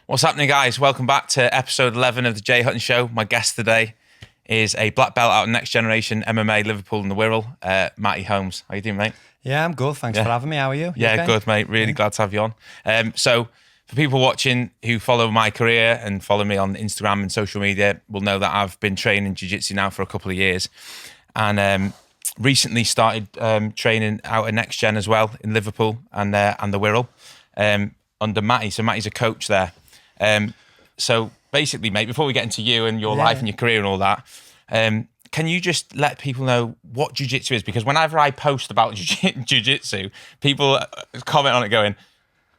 What's happening, guys? Welcome back to episode 11 of the Jay Hutton Show. My guest today is a black belt out of Next Generation MMA, Liverpool and the Wirral, Matty Holmes. How you doing, mate? Yeah, I'm good. Thanks for having me. How are you? Yeah, okay? Good, mate. Really glad to have you on. So for people watching who follow my career and follow me on Instagram and social media will know that I've been training Jiu Jitsu now for a couple of years, and recently started training out at Next Gen as well in Liverpool and the Wirral under Matty. So Matty's a coach there. So basically, mate, before we get into you and your life and your career and all that, can you just let people know what jiu-jitsu is? Because whenever I post about jiu-jitsu, people comment on it going,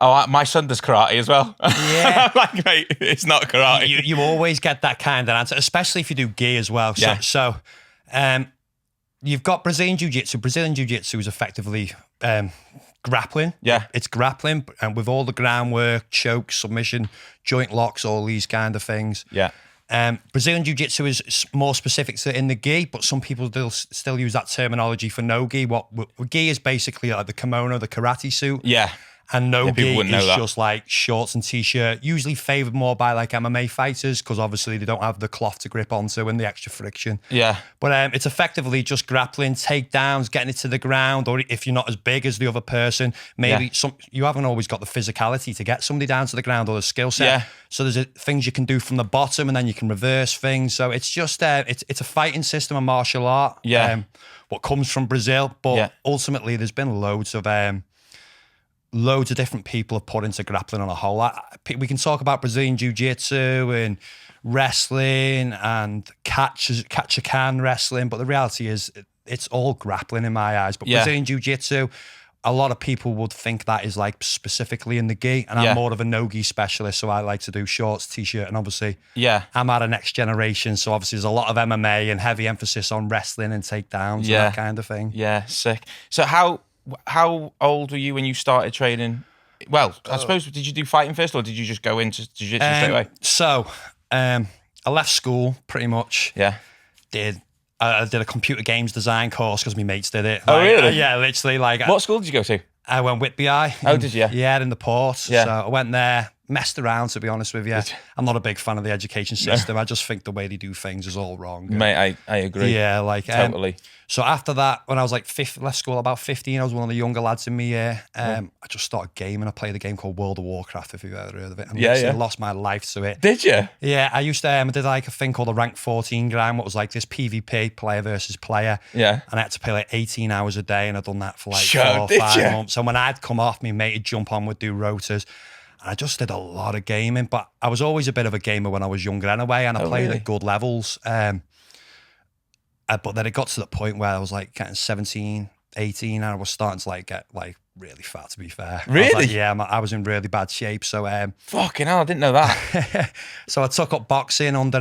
"Oh, my son does karate as well." Yeah. Like, mate, it's not karate. You always get that kind of answer, especially if you do gi as well. So you've got Brazilian Jiu Jitsu. Brazilian Jiu Jitsu is effectively grappling. Yeah. It's grappling, and with all the groundwork, choke, submission, joint locks, all these kind of things. Yeah. Brazilian Jiu Jitsu is more specific to in the gi, but some people still use that terminology for no gi. What gi is basically like the kimono, the karate suit. Yeah. And no gi is that. just like shorts and t-shirt, usually favoured more by like MMA fighters because obviously they don't have the cloth to grip onto and the extra friction. Yeah. But it's effectively just grappling, takedowns, getting it to the ground, or if you're not as big as the other person, maybe you haven't always got the physicality to get somebody down to the ground or the skill set. Yeah. So there's things you can do from the bottom and then you can reverse things. So it's just it's a fighting system, a martial art. Yeah. What comes from Brazil, but ultimately there's been loads of different people have put into grappling on a whole. We can talk about Brazilian Jiu Jitsu and wrestling and catch-a-can wrestling, but the reality is it's all grappling in my eyes. But Brazilian Jiu Jitsu, a lot of people would think that is like specifically in the gi, and I'm more of a no-gi specialist, so I like to do shorts, t-shirt, and obviously I'm out of Next Generation, so obviously there's a lot of MMA and heavy emphasis on wrestling and takedowns and that kind of thing. Yeah, sick. So how old were you when you started training? Well, I suppose, did you do fighting first or did you just go into jiu-jitsu straight away? So, I left school pretty much. Yeah. I did a computer games design course because my mates did it. Oh, really? Yeah, literally. What school did you go to? I went Whitby Eye. Oh, did you? Yeah, in the port. Yeah. So I went there, messed around, to be honest with you. I'm not a big fan of the education system. I just think the way they do things is all wrong. Mate, I agree. Yeah, totally. So after that, when I was like left school about 15, I was one of the younger lads in my year. I just started gaming. I played a game called World of Warcraft, if you've ever heard of it. And I lost my life to it. Did you? Yeah, I used to, I did like a thing called a rank 14 grind, what was like this PvP, player versus player. Yeah. And I had to play like 18 hours a day, and I'd done that for like 4 or 5 months. And when I'd come off, my mate would jump on, would do rotas. And I just did a lot of gaming, but I was always a bit of a gamer when I was younger anyway, and I played at good levels. But then it got to the point where I was like getting 17, 18, and I was starting to like get like really fat, to be fair. Really? I was in really bad shape. So fucking hell, I didn't know that. So I took up boxing under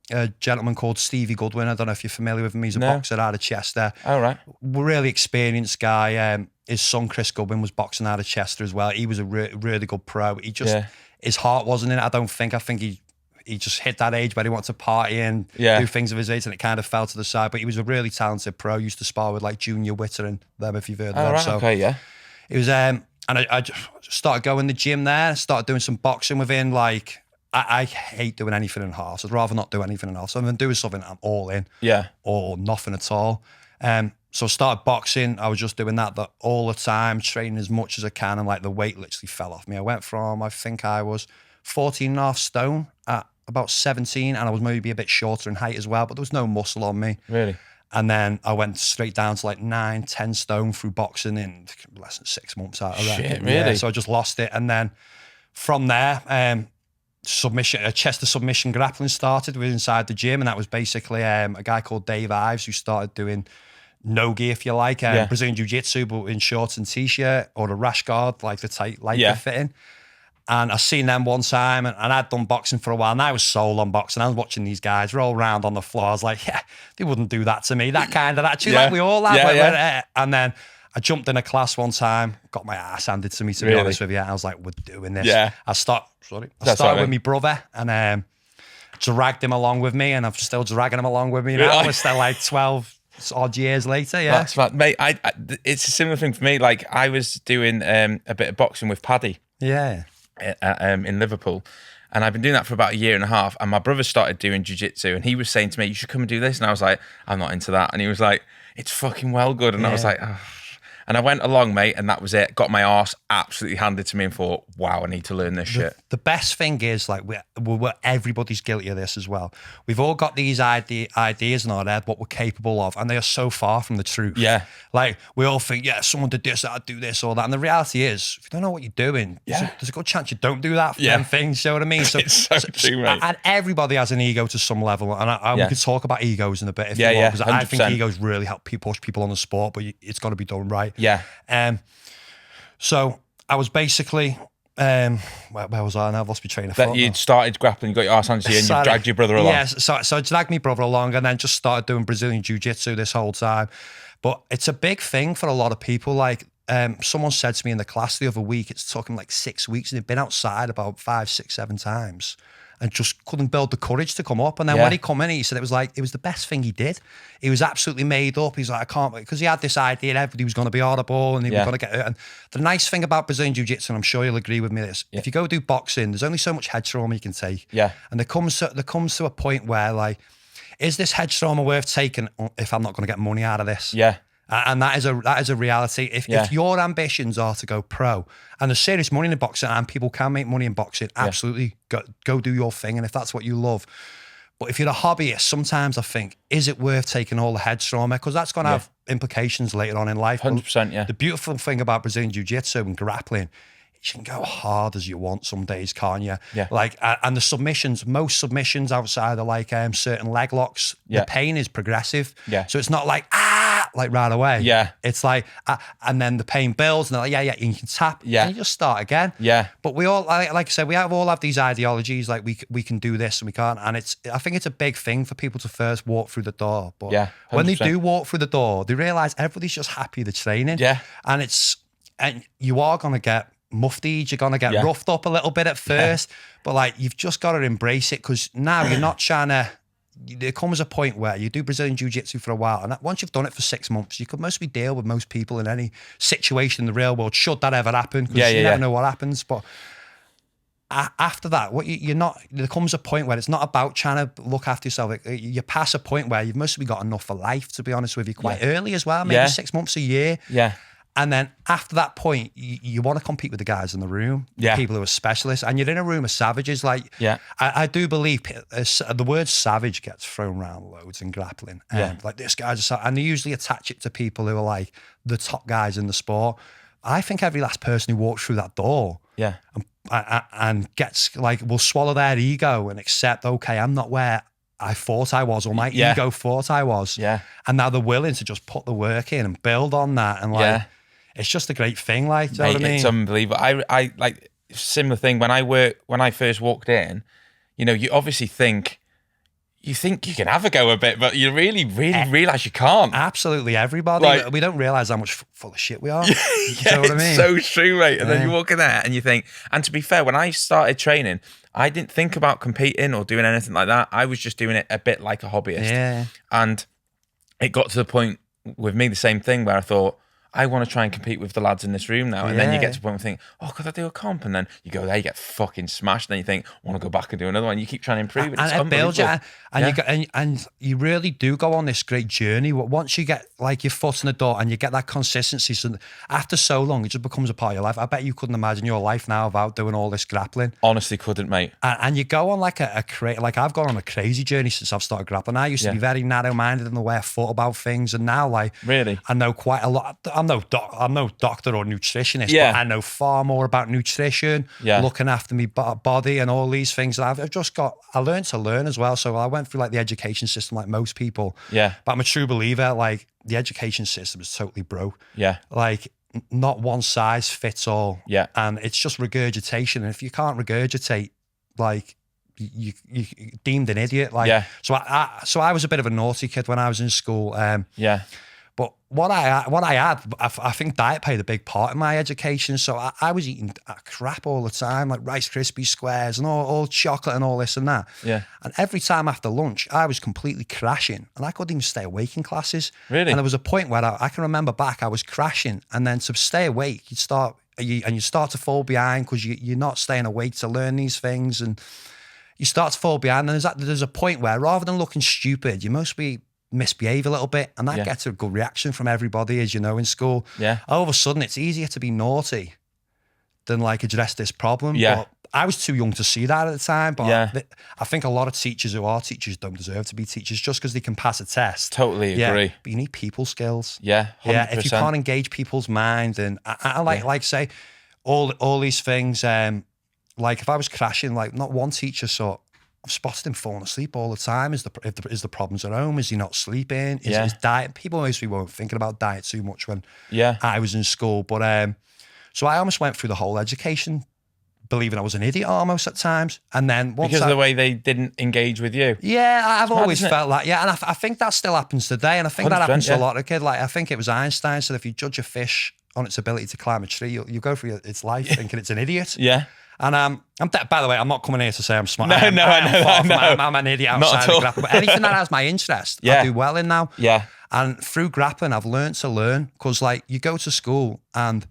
a gentleman called Stevie Goodwin. I don't know if you're familiar with him. He's a boxer out of Chester. All right. Really experienced guy. His son Chris Goodwin was boxing out of Chester as well. He was a really good pro. He just his heart wasn't in it. I think he just hit that age where he wanted to party and do things of his age, and it kind of fell to the side. But he was a really talented pro. He used to spar with like Junior Witter and them, if you've heard of them. Right, so okay, it was and I just started going to the gym there, started doing some boxing within like I hate doing anything in halves. I'd rather not do anything in halves. So if I'm doing something, I'm all in. Yeah. Or nothing at all. So I started boxing. I was just doing that all the time, training as much as I can, and like the weight literally fell off me. I went from, I think I was 14 and a half stone at about 17, and I was maybe a bit shorter in height as well, but there was no muscle on me. Really? And then I went straight down to like 9, 10 stone through boxing in less than 6 months out of that. Shit, really? Yeah, so I just lost it. And then from there, Chester submission grappling started inside the gym, and that was basically a guy called Dave Ives who started doing no-gi, if you like, Brazilian Jiu Jitsu, but in shorts and t-shirt, or the rash guard, like the tight, like the fitting. And I seen them one time, and I'd done boxing for a while, and I was sold on boxing. I was watching these guys roll around on the floor. I was like, yeah, they wouldn't do that to me. That kind of attitude, like we all have. And then I jumped in a class one time, got my ass handed to me, to be honest with you. I was like, we're doing this. Yeah. I started with my brother, and dragged him along with me, and I'm still dragging him along with me now. We're still like 12 odd years later. Yeah, that's right, mate. It's a similar thing for me. Like I was doing a bit of boxing with Paddy. Yeah. in Liverpool. And I've been doing that for about a year and a half. And my brother started doing jiu-jitsu, and he was saying to me, you should come and do this. And I was like, I'm not into that. And he was like, it's fucking well good. And I was like, oh. And I went along, mate, and that was it. Got my arse absolutely handed to me and thought, wow, I need to learn this shit. The best thing is, like, we're everybody's guilty of this as well. We've all got these ideas in our head, what we're capable of, and they are so far from the truth. Yeah. Like, we all think, yeah, someone did this, I'd do this, or that. And the reality is, if you don't know what you're doing, there's a good chance you don't do that for them things, you know what I mean? So, it's so true, mate. And everybody has an ego to some level, and we could talk about egos in a bit if you want, because I think egos really help push people on the sport, but it's got to be done right. Yeah. So I was basically, where was I now? I've lost my train of thought. You'd started grappling, you got your arse handed to you, and you dragged your brother along. Yes, so I dragged my brother along, and then just started doing Brazilian Jiu Jitsu this whole time. But it's a big thing for a lot of people. Like, someone said to me in the class the other week, it's taken like 6 weeks, and they'd been outside about 5, 6, 7 times and just couldn't build the courage to come up. And then when he come in, he said it was the best thing he did. He was absolutely made up. He's like, I can't, because he had this idea that everybody was going to be audible and he was going to get hurt. And the nice thing about Brazilian Jiu Jitsu, and I'm sure you'll agree with me, is if you go do boxing, there's only so much head trauma you can take. Yeah. And there comes to a point where, like, is this head trauma worth taking if I'm not going to get money out of this? Yeah. And that is a reality. If your ambitions are to go pro, and there's serious money in boxing, and people can make money in boxing, absolutely go do your thing. And if that's what you love, but if you're a hobbyist, sometimes I think, is it worth taking all the head trauma? Because that's going to have implications later on in life. 100%. Yeah. The beautiful thing about Brazilian Jiu Jitsu and grappling, you can go hard as you want some days, can't you? Yeah. Like, and the submissions, most submissions outside of like certain leg locks, the pain is progressive. Yeah. So it's not like, like right away. Yeah. It's like, and then the pain builds, and they're like, and you can tap, and you just start again. Yeah. But we all, like I said, we all have these ideologies, like we can do this and we can't. And I think it's a big thing for people to first walk through the door. But when they do walk through the door, they realize everybody's just happy they're training. Yeah. And you are going to get muftied, you're going to get roughed up a little bit at first, but like, you've just got to embrace it, because now you're not trying to, there comes a point where you do Brazilian Jiu Jitsu for a while, and once you've done it for 6 months, you could mostly deal with most people in any situation in the real world, should that ever happen, because you never know what happens. But after that, there comes a point where it's not about trying to look after yourself. You pass a point where you've mostly got enough for life, to be honest with you, quite early as well, maybe 6 months, a year. Yeah. And then after that point, you want to compete with the guys in the room, the people who are specialists, and you're in a room of savages. Like, I do believe the word savage gets thrown around loads in grappling. Like, this guy's and they usually attach it to people who are like the top guys in the sport. I think every last person who walks through that door, and gets like, will swallow their ego and accept, okay, I'm not where I thought I was, or my ego thought I was. Yeah. And now they're willing to just put the work in and build on that, and like. It's just a great thing, like, do you know what I mean? It's unbelievable. I like, similar thing when I first walked in, you obviously think you can have a go a bit, but you really realize you can't. Absolutely, everybody. Like, we don't realize how much full of shit we are. You know what I mean? It's so true, mate. And then you walk in there and you think, and to be fair, when I started training, I didn't think about competing or doing anything like that. I was just doing it a bit like a hobbyist. Yeah. And it got to the point with me, the same thing, where I thought, I want to try and compete with the lads in this room now. And then you get to a point where you think, oh, could I do a comp? And then you go there, you get fucking smashed. And then you think, I want to go back and do another one. You keep trying to improve it. It's and it builds you. And you really do go on this great journey. Once you get like your foot in the door and you get that consistency, so after so long, it just becomes a part of your life. I bet you couldn't imagine your life now without doing all this grappling. Honestly couldn't, mate. And you go on like like I've gone on a crazy journey since I've started grappling. I used to be very narrow-minded in the way I thought about things. And now, like, really, I know quite a lot. I'm no doctor or nutritionist, but I know far more about nutrition, looking after my body and all these things. And I learned to learn as well. So I went through like the education system like most people. Yeah. But I'm a true believer, like the education system is totally broke. Yeah. Like not one size fits all. Yeah. And it's just regurgitation. And if you can't regurgitate, like you deemed an idiot. Like, so I was a bit of a naughty kid when I was in school. But what I had, I think diet played a big part in my education. So I was eating crap all the time, like Rice Krispie squares and all chocolate and all this and that. Yeah. And every time after lunch, I was completely crashing, and I couldn't even stay awake in classes. Really? And there was a point where I can remember back, I was crashing, and then to stay awake, you'd start you start to fall behind because you're not staying awake to learn these things, and you start to fall behind. And there's a point where rather than looking stupid, you mostly misbehave a little bit, and that gets a good reaction from everybody, as you know, in school. Yeah. All of a sudden, it's easier to be naughty than like address this problem. Yeah. But I was too young to see that at the time. But Yeah. I think a lot of teachers who are teachers don't deserve to be teachers just because they can pass a test. Totally agree. But you need people skills. Yeah. 100%. Yeah. If you can't engage people's minds, and I like say all these things. Like if I was crashing, like not one teacher saw. I've spotted him falling asleep all the time. Is the problems at home? Is he not sleeping? Is his diet? People mostly weren't thinking about diet too much when I was in school. But so I almost went through the whole education, believing I was an idiot almost at times. And then once because of the way they didn't engage with you. Yeah, I've always felt like, and I think that still happens today. And I think that happens to a lot of kids. Like I think it was Einstein said, if you judge a fish on its ability to climb a tree, you go through its life thinking it's an idiot. Yeah. And by the way, I'm not coming here to say I'm smart. No, I know. I'm an idiot outside of grappling. But anything that has my interest, I do well in now. Yeah. And through grappling, I've learned to learn, because like you go to school and,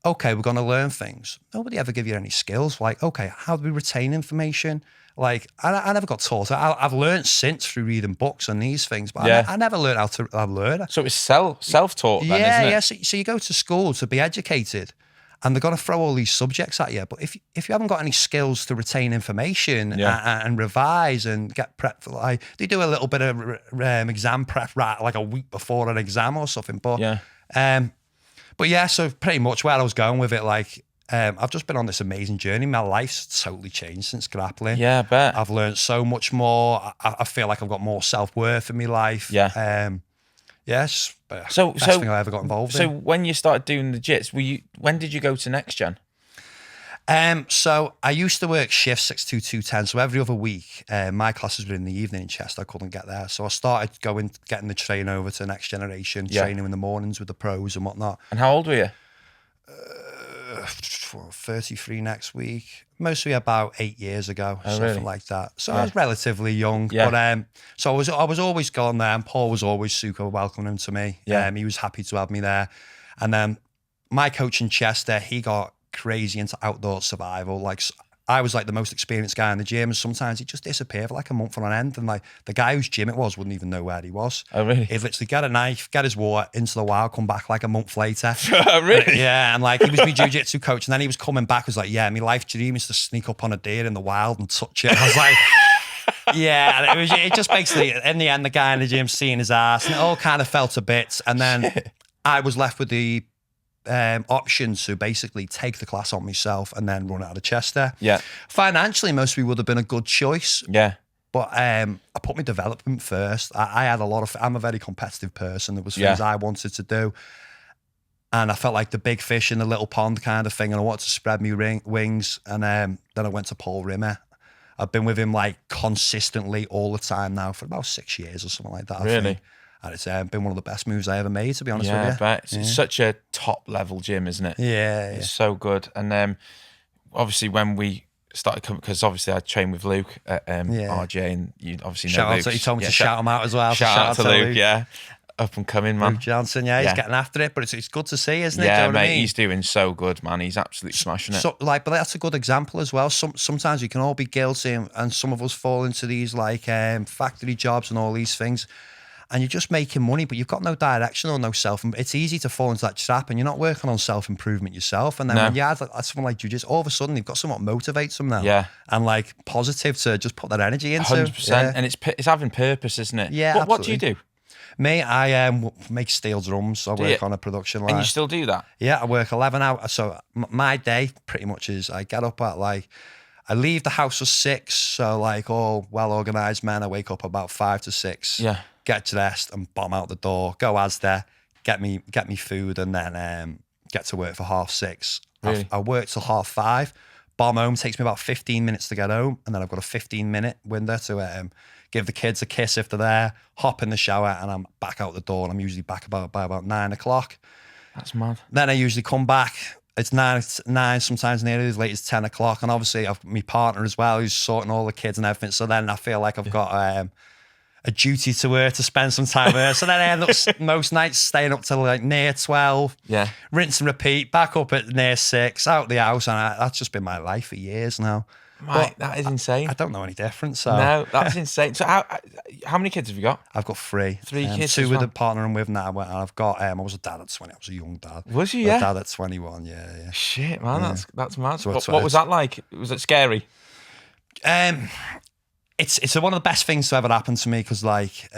okay, we're going to learn things. Nobody ever give you any skills. Like, okay, how do we retain information? Like, I never got taught. I've learned since through reading books and these things, but I never learned how to learn. So it was self-taught then, isn't it? Yeah. So you go to school to be educated, and they're going to throw all these subjects at you. But if you haven't got any skills to retain information and revise and get prep for, like, they do a little bit of exam prep like a week before an exam or something. But so pretty much where I was going with it, like, I've just been on this amazing journey. My life's totally changed since grappling. Yeah, I bet. I've learned so much more. I feel like I've got more self-worth in my life. Yeah. Yes. So best thing I ever got involved in. So when you started doing the jits, when did you go to Next Gen? So I used to work shifts 6 to 210. So every other week, my classes were in the evening in Chester. I couldn't get there. So I started getting the train over to Next Generation, training in the mornings with the pros and whatnot. And how old were you? 33 next week. Mostly about 8 years ago, something like that. So I was relatively young. Yeah. But so I was always going there, and Paul was always super welcoming to me. Yeah. He was happy to have me there. And then my coach in Chester, he got crazy into outdoor survival. Like, I was like the most experienced guy in the gym, and sometimes he'd just disappear for like a month on end, and like the guy whose gym it was wouldn't even know where he was. Oh, really? He'd literally get a knife, get his water into the wild, come back like a month later. Oh, really? Yeah, and like he was my jiu-jitsu coach, and then he was coming back, was like, yeah, my life dream is to sneak up on a deer in the wild and touch it. I was like, yeah, and it just basically, in the end, the guy in the gym seeing his ass, and it all kind of fell to bits, and then I was left with the option to basically take the class on myself and then run out of Chester. Yeah. Financially, most would have been a good choice. Yeah. But I put my development first. I had I'm a very competitive person. There was things I wanted to do. And I felt like the big fish in the little pond kind of thing. And I wanted to spread my wings. And then I went to Paul Rimmer. I've been with him like consistently all the time now for about 6 years or something like that. Really? I think. And it's been one of the best moves I ever made, to be honest with you. Yeah, I bet. It's such a top level gym, isn't it? Yeah. It's so good. And obviously when we started coming, because obviously I trained with Luke at RJ, and you obviously know Luke. He told me to shout him out as well. Shout out to Luke, yeah. Up and coming, man. Luke Johnson, he's getting after it, but it's good to see, isn't it? Yeah, Do you know mate, what I mean? he's doing so good, man. He's absolutely smashing it. So, like, but that's a good example as well. Sometimes we can all be guilty, and some of us fall into these like factory jobs and all these things. And you're just making money, but you've got no direction or no self. It's easy to fall into that trap, and you're not working on self-improvement yourself. And then when you add someone like jiu-jitsu, all of a sudden you've got someone that motivates them now. Yeah. And like positive to just put that energy into. 100%. Yeah. And it's having purpose, isn't it? Yeah, What do you do? Me, I make steel drums. I work on a production line. And you still do that? Yeah, I work 11 hours. So my day pretty much is I get up at I leave the house at 6. So like all well-organised men, I wake up about 5 to 6. Yeah. Get dressed and bomb out the door, go Asda, get me food, and then get to work for 6:30. Really? I work till 5:30, bomb home, takes me about 15 minutes to get home, and then I've got a 15-minute window to give the kids a kiss if they're there, hop in the shower, and I'm back out the door, and I'm usually back by about 9 o'clock. That's mad. Then I usually come back. It's 9, sometimes nearly as late as 10 o'clock, and obviously I've my partner as well who's sorting all the kids and everything, so then I feel like I've got a duty to her to spend some time with her. So then I end up most nights staying up till like near 12. Yeah. Rinse and repeat, back up at near 6, out the house. And that's just been my life for years now. Mate, that is insane. I don't know any different. So. No, that's insane. So how many kids have you got? I've got 3. 3 kids. 2 with a partner I'm with now. And I've got, I was a dad at 20. I was a young dad. Was you, A yeah? dad at 21, yeah. Shit, man, that's mad. So what was that like? Was it scary? It's one of the best things to ever happen to me because like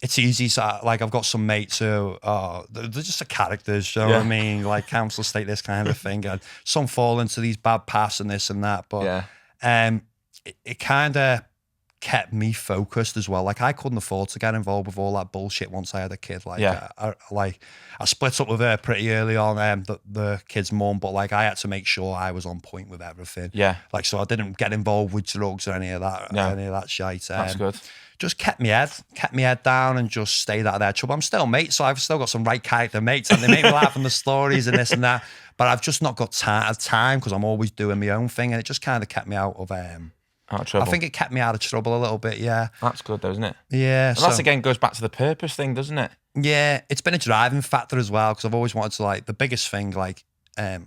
it's easy. So like I've got some mates who they're just the characters. You know what I mean? Like council state this kind of thing. And some fall into these bad paths and this and that. But it kind of kept me focused as well. Like I couldn't afford to get involved with all that bullshit once I had a kid. Like I split up with her pretty early on, the kid's mum, but like I had to make sure I was on point with everything. Yeah. Like so I didn't get involved with drugs or any of that. No. Any of that shite. That's good. Just kept my head down and just stayed out of their trouble. I'm still mates, so I've still got some right character mates, and they make me laugh on the stories and this and that. But I've just not got time because I'm always doing my own thing, and it just kind of kept me out of trouble. I think it kept me out of trouble a little bit, yeah. That's good though, isn't it? Yeah. And that's again goes back to the purpose thing, doesn't it? Yeah, it's been a driving factor as well because I've always wanted to like the biggest thing like I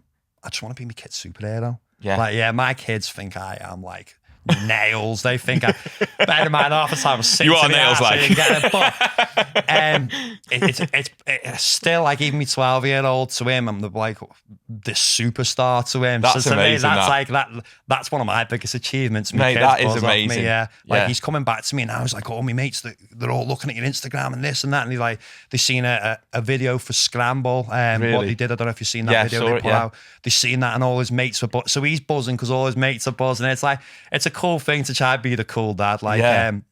just want to be my kid's superhero. Yeah. Like my kids think I am like nails. They think I better in mind half the time I'm sitting you are nails like. It's still like even my 12-year-old to him, I'm like this superstar to him. That's so to amazing. Me, that's like that's one of my biggest achievements. Mate, that is amazing. Me, yeah. Like he's coming back to me now. He's like, oh, my mates, they're all looking at your Instagram and this and that. And he's like, they've seen a video for Scramble. Really? What they did, I don't know if you've seen that video they put out. They've seen that and all his mates were so he's buzzing because all his mates are buzzing. It's like it's a cool thing to try and be the cool dad. Like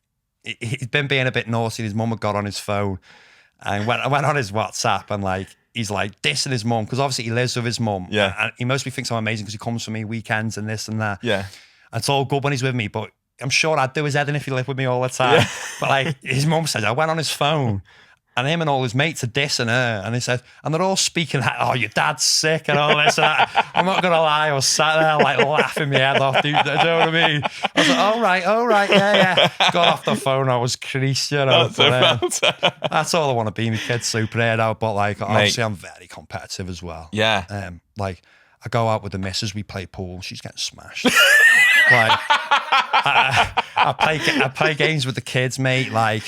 he's been being a bit naughty. His mum had got on his phone and went on his WhatsApp and like he's like dissing his mum because obviously he lives with his mum. Yeah, and he mostly thinks I'm amazing because he comes for me weekends and this and that. Yeah, and it's all good when he's with me, but I'm sure I'd do his head in if he lived with me all the time. Yeah. But like his mum said, I went on his phone. And him and all his mates are dissing her. And he said, and they're all speaking like, oh, your dad's sick and all this and that. I'm not going to lie, I was sat there like laughing my head off, dude. Do you know what I mean? I was like, all right, yeah. Got off the phone, I was creased, you know. That's all I want to be, my kid's superhero. But like, obviously I'm very competitive as well. Yeah. Like, I go out with the missus, we play pool, she's getting smashed. Like, I play games with the kids, mate, like...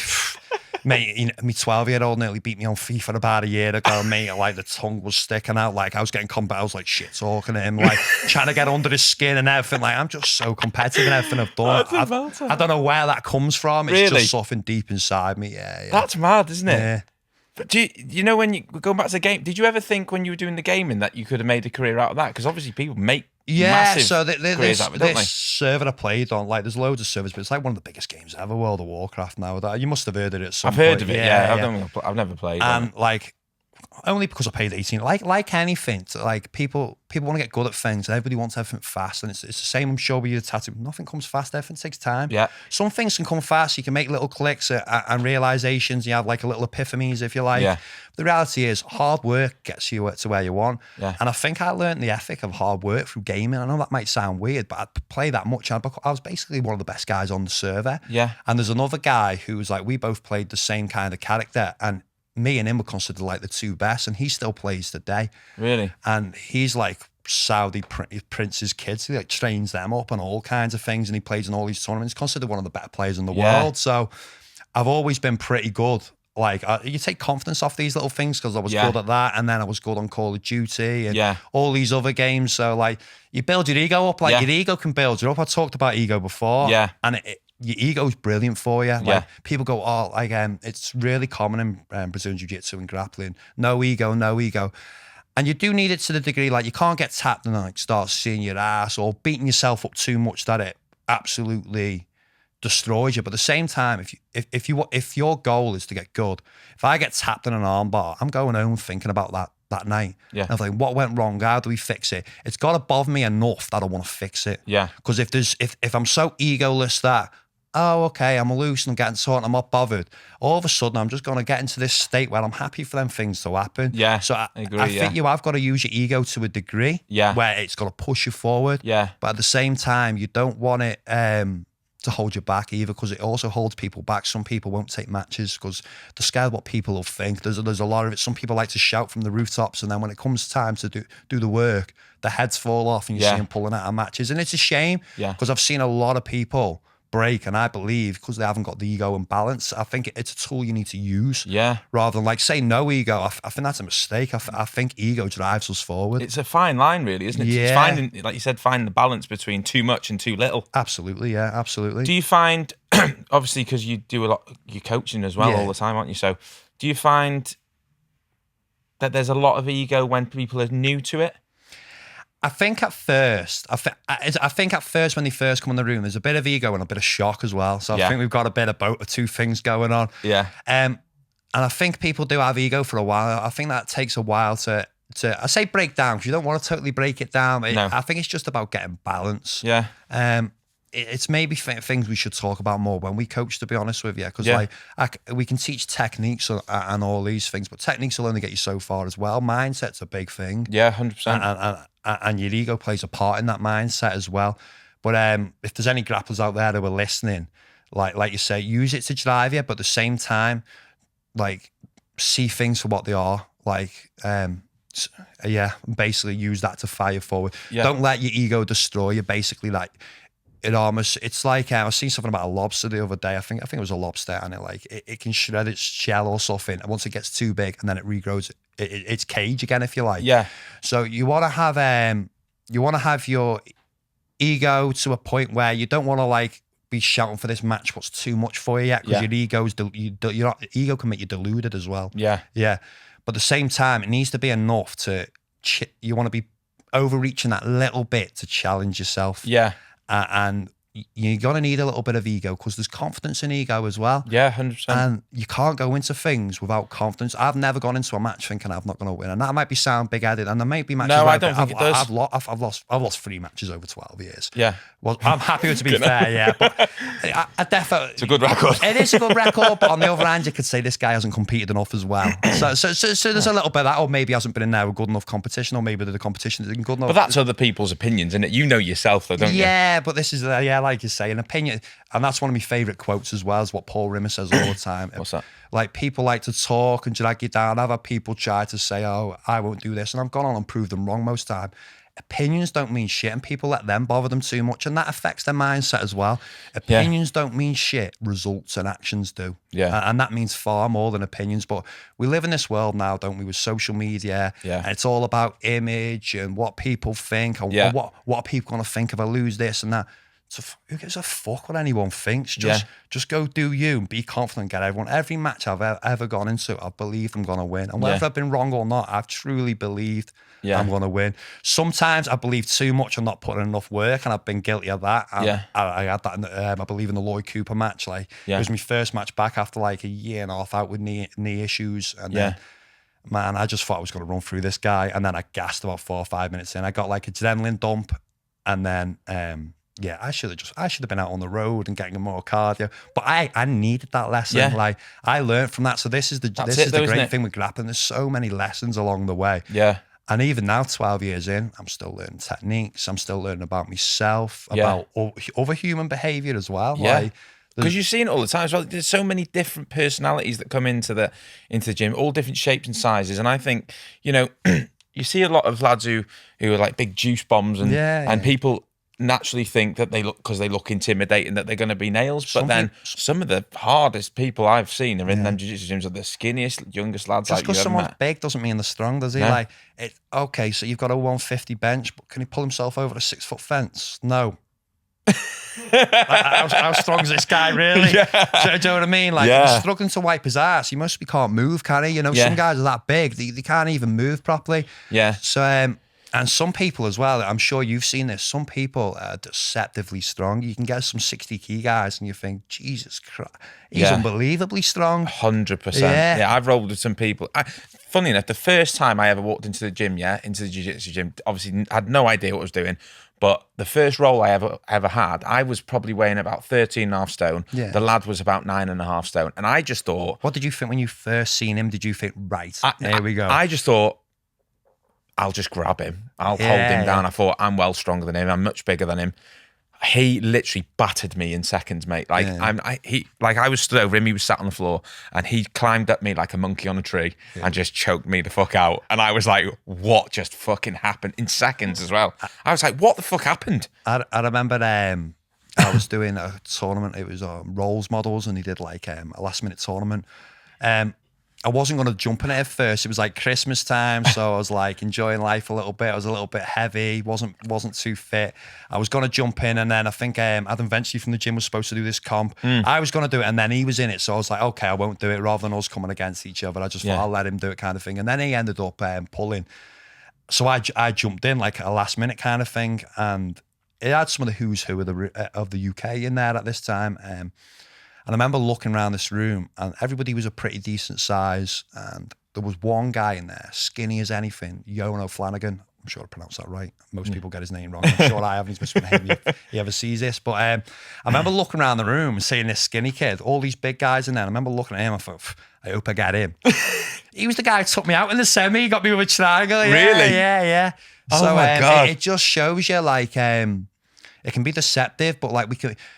Mate, you know, my 12-year-old nearly beat me on FIFA about a year ago, mate. Like the tongue was sticking out. Like I was getting combat. I was like shit talking to him, like trying to get under his skin and everything. Like I'm just so competitive in everything I've done. I don't know where that comes from. It's just something deep inside me. Yeah. That's mad, isn't it? Yeah. But do you know when you going back to the game? Did you ever think when you were doing the gaming that you could have made a career out of that? Because obviously people make massive careers out of it, don't they? This server I played on, like there's loads of servers, but it's like one of the biggest games ever, World of Warcraft now. You must have heard of it at some point. I've heard of it, yeah. I've never played. And like only because I paid 18. Like anything, like people want to get good at things. Everybody wants everything fast, and it's the same. I'm sure with your tattoo, nothing comes fast. Everything takes time. Yeah. Some things can come fast. You can make little clicks and realizations. You have like a little epiphanies, if you like. Yeah. The reality is, hard work gets you to where you want. Yeah. And I think I learned the ethic of hard work through gaming. I know that might sound weird, but I'd play that much. I was basically one of the best guys on the server. Yeah. And there's another guy who was like, we both played the same kind of character, and me and him were considered like the two best, and he still plays today. Really? And he's like Saudi prince's kids. He like trains them up and all kinds of things, and he plays in all these tournaments. He's considered one of the better players in the world. So I've always been pretty good. Like you take confidence off these little things because I was good at that, and then I was good on Call of Duty and all these other games. So like you build your ego up. Like your ego can build you up. I talked about ego before. Yeah. And your ego is brilliant for you. Like people go, oh, like it's really common in Brazilian Jiu Jitsu and grappling. No ego. And you do need it to the degree like you can't get tapped and like start seeing your ass or beating yourself up too much that it absolutely destroys you. But at the same time, if your goal is to get good, if I get tapped in an armbar, I'm going home thinking about that night. Yeah. I'm like, what went wrong? How do we fix it? It's got to bother me enough that I want to fix it. Yeah. Because if I'm so egoless that, oh, okay, I'm loose and I'm getting sorted, I'm not bothered. All of a sudden, I'm just going to get into this state where I'm happy for them things to happen. Yeah, so I agree, I think you have got to use your ego to a degree. Yeah. Where it's got to push you forward. Yeah. But at the same time, you don't want it to hold you back either, because it also holds people back. Some people won't take matches because they're scared what people will think. There's a lot of it. Some people like to shout from the rooftops, and then when it comes time to do the work, the heads fall off and you see them pulling out of matches. And it's a shame because I've seen a lot of people break, and I believe because they haven't got the ego and balance, I think it's a tool you need to use rather than like say no ego. I think that's a mistake. I think ego drives us forward. It's a fine line really, isn't it? It's finding, like you said, finding the balance between too much and too little. Absolutely, yeah, absolutely. Do you find, obviously because you do a lot, you're coaching as well all the time, aren't you? So do you find that there's a lot of ego when people are new to it? I think at first, when they first come in the room, there's a bit of ego and a bit of shock as well. So I think we've got a bit of both the two things going on. Yeah. And I think people do have ego for a while. I think that takes a while to I say break down, because you don't want to totally break it down. No. I think it's just about getting balance. Yeah. It's maybe things we should talk about more when we coach, to be honest with you, because we can teach techniques and all these things, but techniques will only get you so far as well. Mindset's a big thing. Yeah, 100%. And your ego plays a part in that mindset as well. But if there's any grapplers out there who are listening, like you say, use it to drive you, but at the same time, like see things for what they are. Like, basically use that to fire forward. Yeah. Don't let your ego destroy you. Basically, like it's like I was seeing something about a lobster the other day. I think it was a lobster, and it can shred its shell or something, and once it gets too big, and then it regrows its cage again, if you like. Yeah. So you want to have your ego to a point where you don't want to like be shouting for this match what's too much for you yet, because your your ego can make you deluded as well. Yeah. Yeah. But at the same time, it needs to be enough to you want to be overreaching that little bit to challenge yourself. Yeah. And you're going to need a little bit of ego, because there's confidence in ego as well. Yeah, 100%. And you can't go into things without confidence. I've never gone into a match thinking I'm not going to win. And that might sound big-headed. And there might be matches I don't think it does. I've lost 3 matches over 12 years. Yeah. Well, I'm happy with, to be fair, yeah. But I definitely... It's a good record. It is a good record, but on the other hand, you could say this guy hasn't competed enough as well. So there's a little bit of that, or maybe he hasn't been in there with good enough competition, or maybe the competition isn't good enough. But that's other people's opinions, isn't it? You know yourself, though, don't you? Yeah, but this is, like you say, an opinion. And that's one of my favourite quotes as well, is what Paul Rimmer says all the time. What's that? Like, people like to talk and drag you down. I've had people try to say, oh, I won't do this. And I've gone on and proved them wrong most of the time. Opinions don't mean shit, and people let them bother them too much, and that affects their mindset as well. Opinions don't mean shit, results and actions do. Yeah. And that means far more than opinions. But we live in this world now, don't we, with social media. Yeah. And it's all about image and what people think, and what are people going to think if I lose this and that. So who gives a fuck what anyone thinks? Just go do you and be confident, get everyone. Every match I've ever gone into, I believe I'm going to win. And whether I've been wrong or not, I've truly believed I'm going to win. Sometimes I believe too much and not putting enough work, and I've been guilty of that. I had that in I believe in the Lloyd Cooper match. It was my first match back after like a year and a half out with knee issues. And then, man, I just thought I was going to run through this guy. And then I gassed about 4 or 5 minutes in. I got like a adrenaline dump. And then... I should have been out on the road and getting more cardio, but I needed that lesson. Yeah. Like, I learned from that. So this is the great thing with grappling. There's so many lessons along the way. Yeah. And even now, 12 years in, I'm still learning techniques. I'm still learning about myself, about other human behavior as well. Yeah. Because you're seeing it all the time as well. There's so many different personalities that come into the gym, all different shapes and sizes. And I think, you see a lot of lads who are like big juice bombs, and people naturally think that because they look intimidating, that they're going to be nails. But some of the hardest people I've seen are in them jiu-jitsu gyms, are the skinniest, youngest lads. Just because someone's big doesn't mean they're strong, does he? No. Okay, so you've got a 150 bench, but can he pull himself over a 6-foot fence? No. How strong is this guy really? Do you know what I mean? He's struggling to wipe his ass. He mostly can't move, can he? Some guys are that big, they can't even move properly. Yeah. So and some people as well, I'm sure you've seen this, some people are deceptively strong. You can get some 60 key guys and you think, Jesus Christ, he's unbelievably strong. 100%. Yeah, I've rolled with some people. Funny enough, the first time I ever walked into the gym, into the jiu-jitsu gym, obviously I had no idea what I was doing, but the first roll I ever had, I was probably weighing about 13.5 stone. Yeah. The lad was about 9.5 stone. And I just thought... What did you think when you first seen him? Did you think, right, there we go? I just thought, I'll just grab him. I'll hold him down. I thought, I'm well stronger than him. I'm much bigger than him. he literally battered me in seconds, mate. Like I was stood over him, he was sat on the floor, and he climbed up me like a monkey on a tree and just choked me the fuck out. And I was like, what just fucking happened in seconds as well? I was like, what the fuck happened? I remember I was doing a tournament. It was Rolls Models, and he did like a last minute tournament. I wasn't going to jump in it at first. It was like Christmas time, so I was like enjoying life a little bit. I was a little bit heavy, wasn't too fit. I was going to jump in, and then I think Adam Venture from the gym was supposed to do this comp. I was going to do it, and then he was in it, so I was like, okay, I won't do it. Rather than us coming against each other, I just thought I'll let him do it, kind of thing. And then he ended up pulling, so I jumped in like a last minute kind of thing, and it had some of the who's who of the UK in there at this time. And I remember looking around this room, and everybody was a pretty decent size. And there was one guy in there, skinny as anything, Yoan O'Flanagan. I'm sure I pronounced that right. Most people get his name wrong. I'm sure I haven't. He's must have been him if he ever sees this. But I remember looking around the room and seeing this skinny kid, all these big guys in there. I remember looking at him, I thought, I hope I get him. He was the guy who took me out in the semi. He got me with a triangle. Yeah, really? Yeah. Oh so my God. It just shows you like... it can be deceptive, but like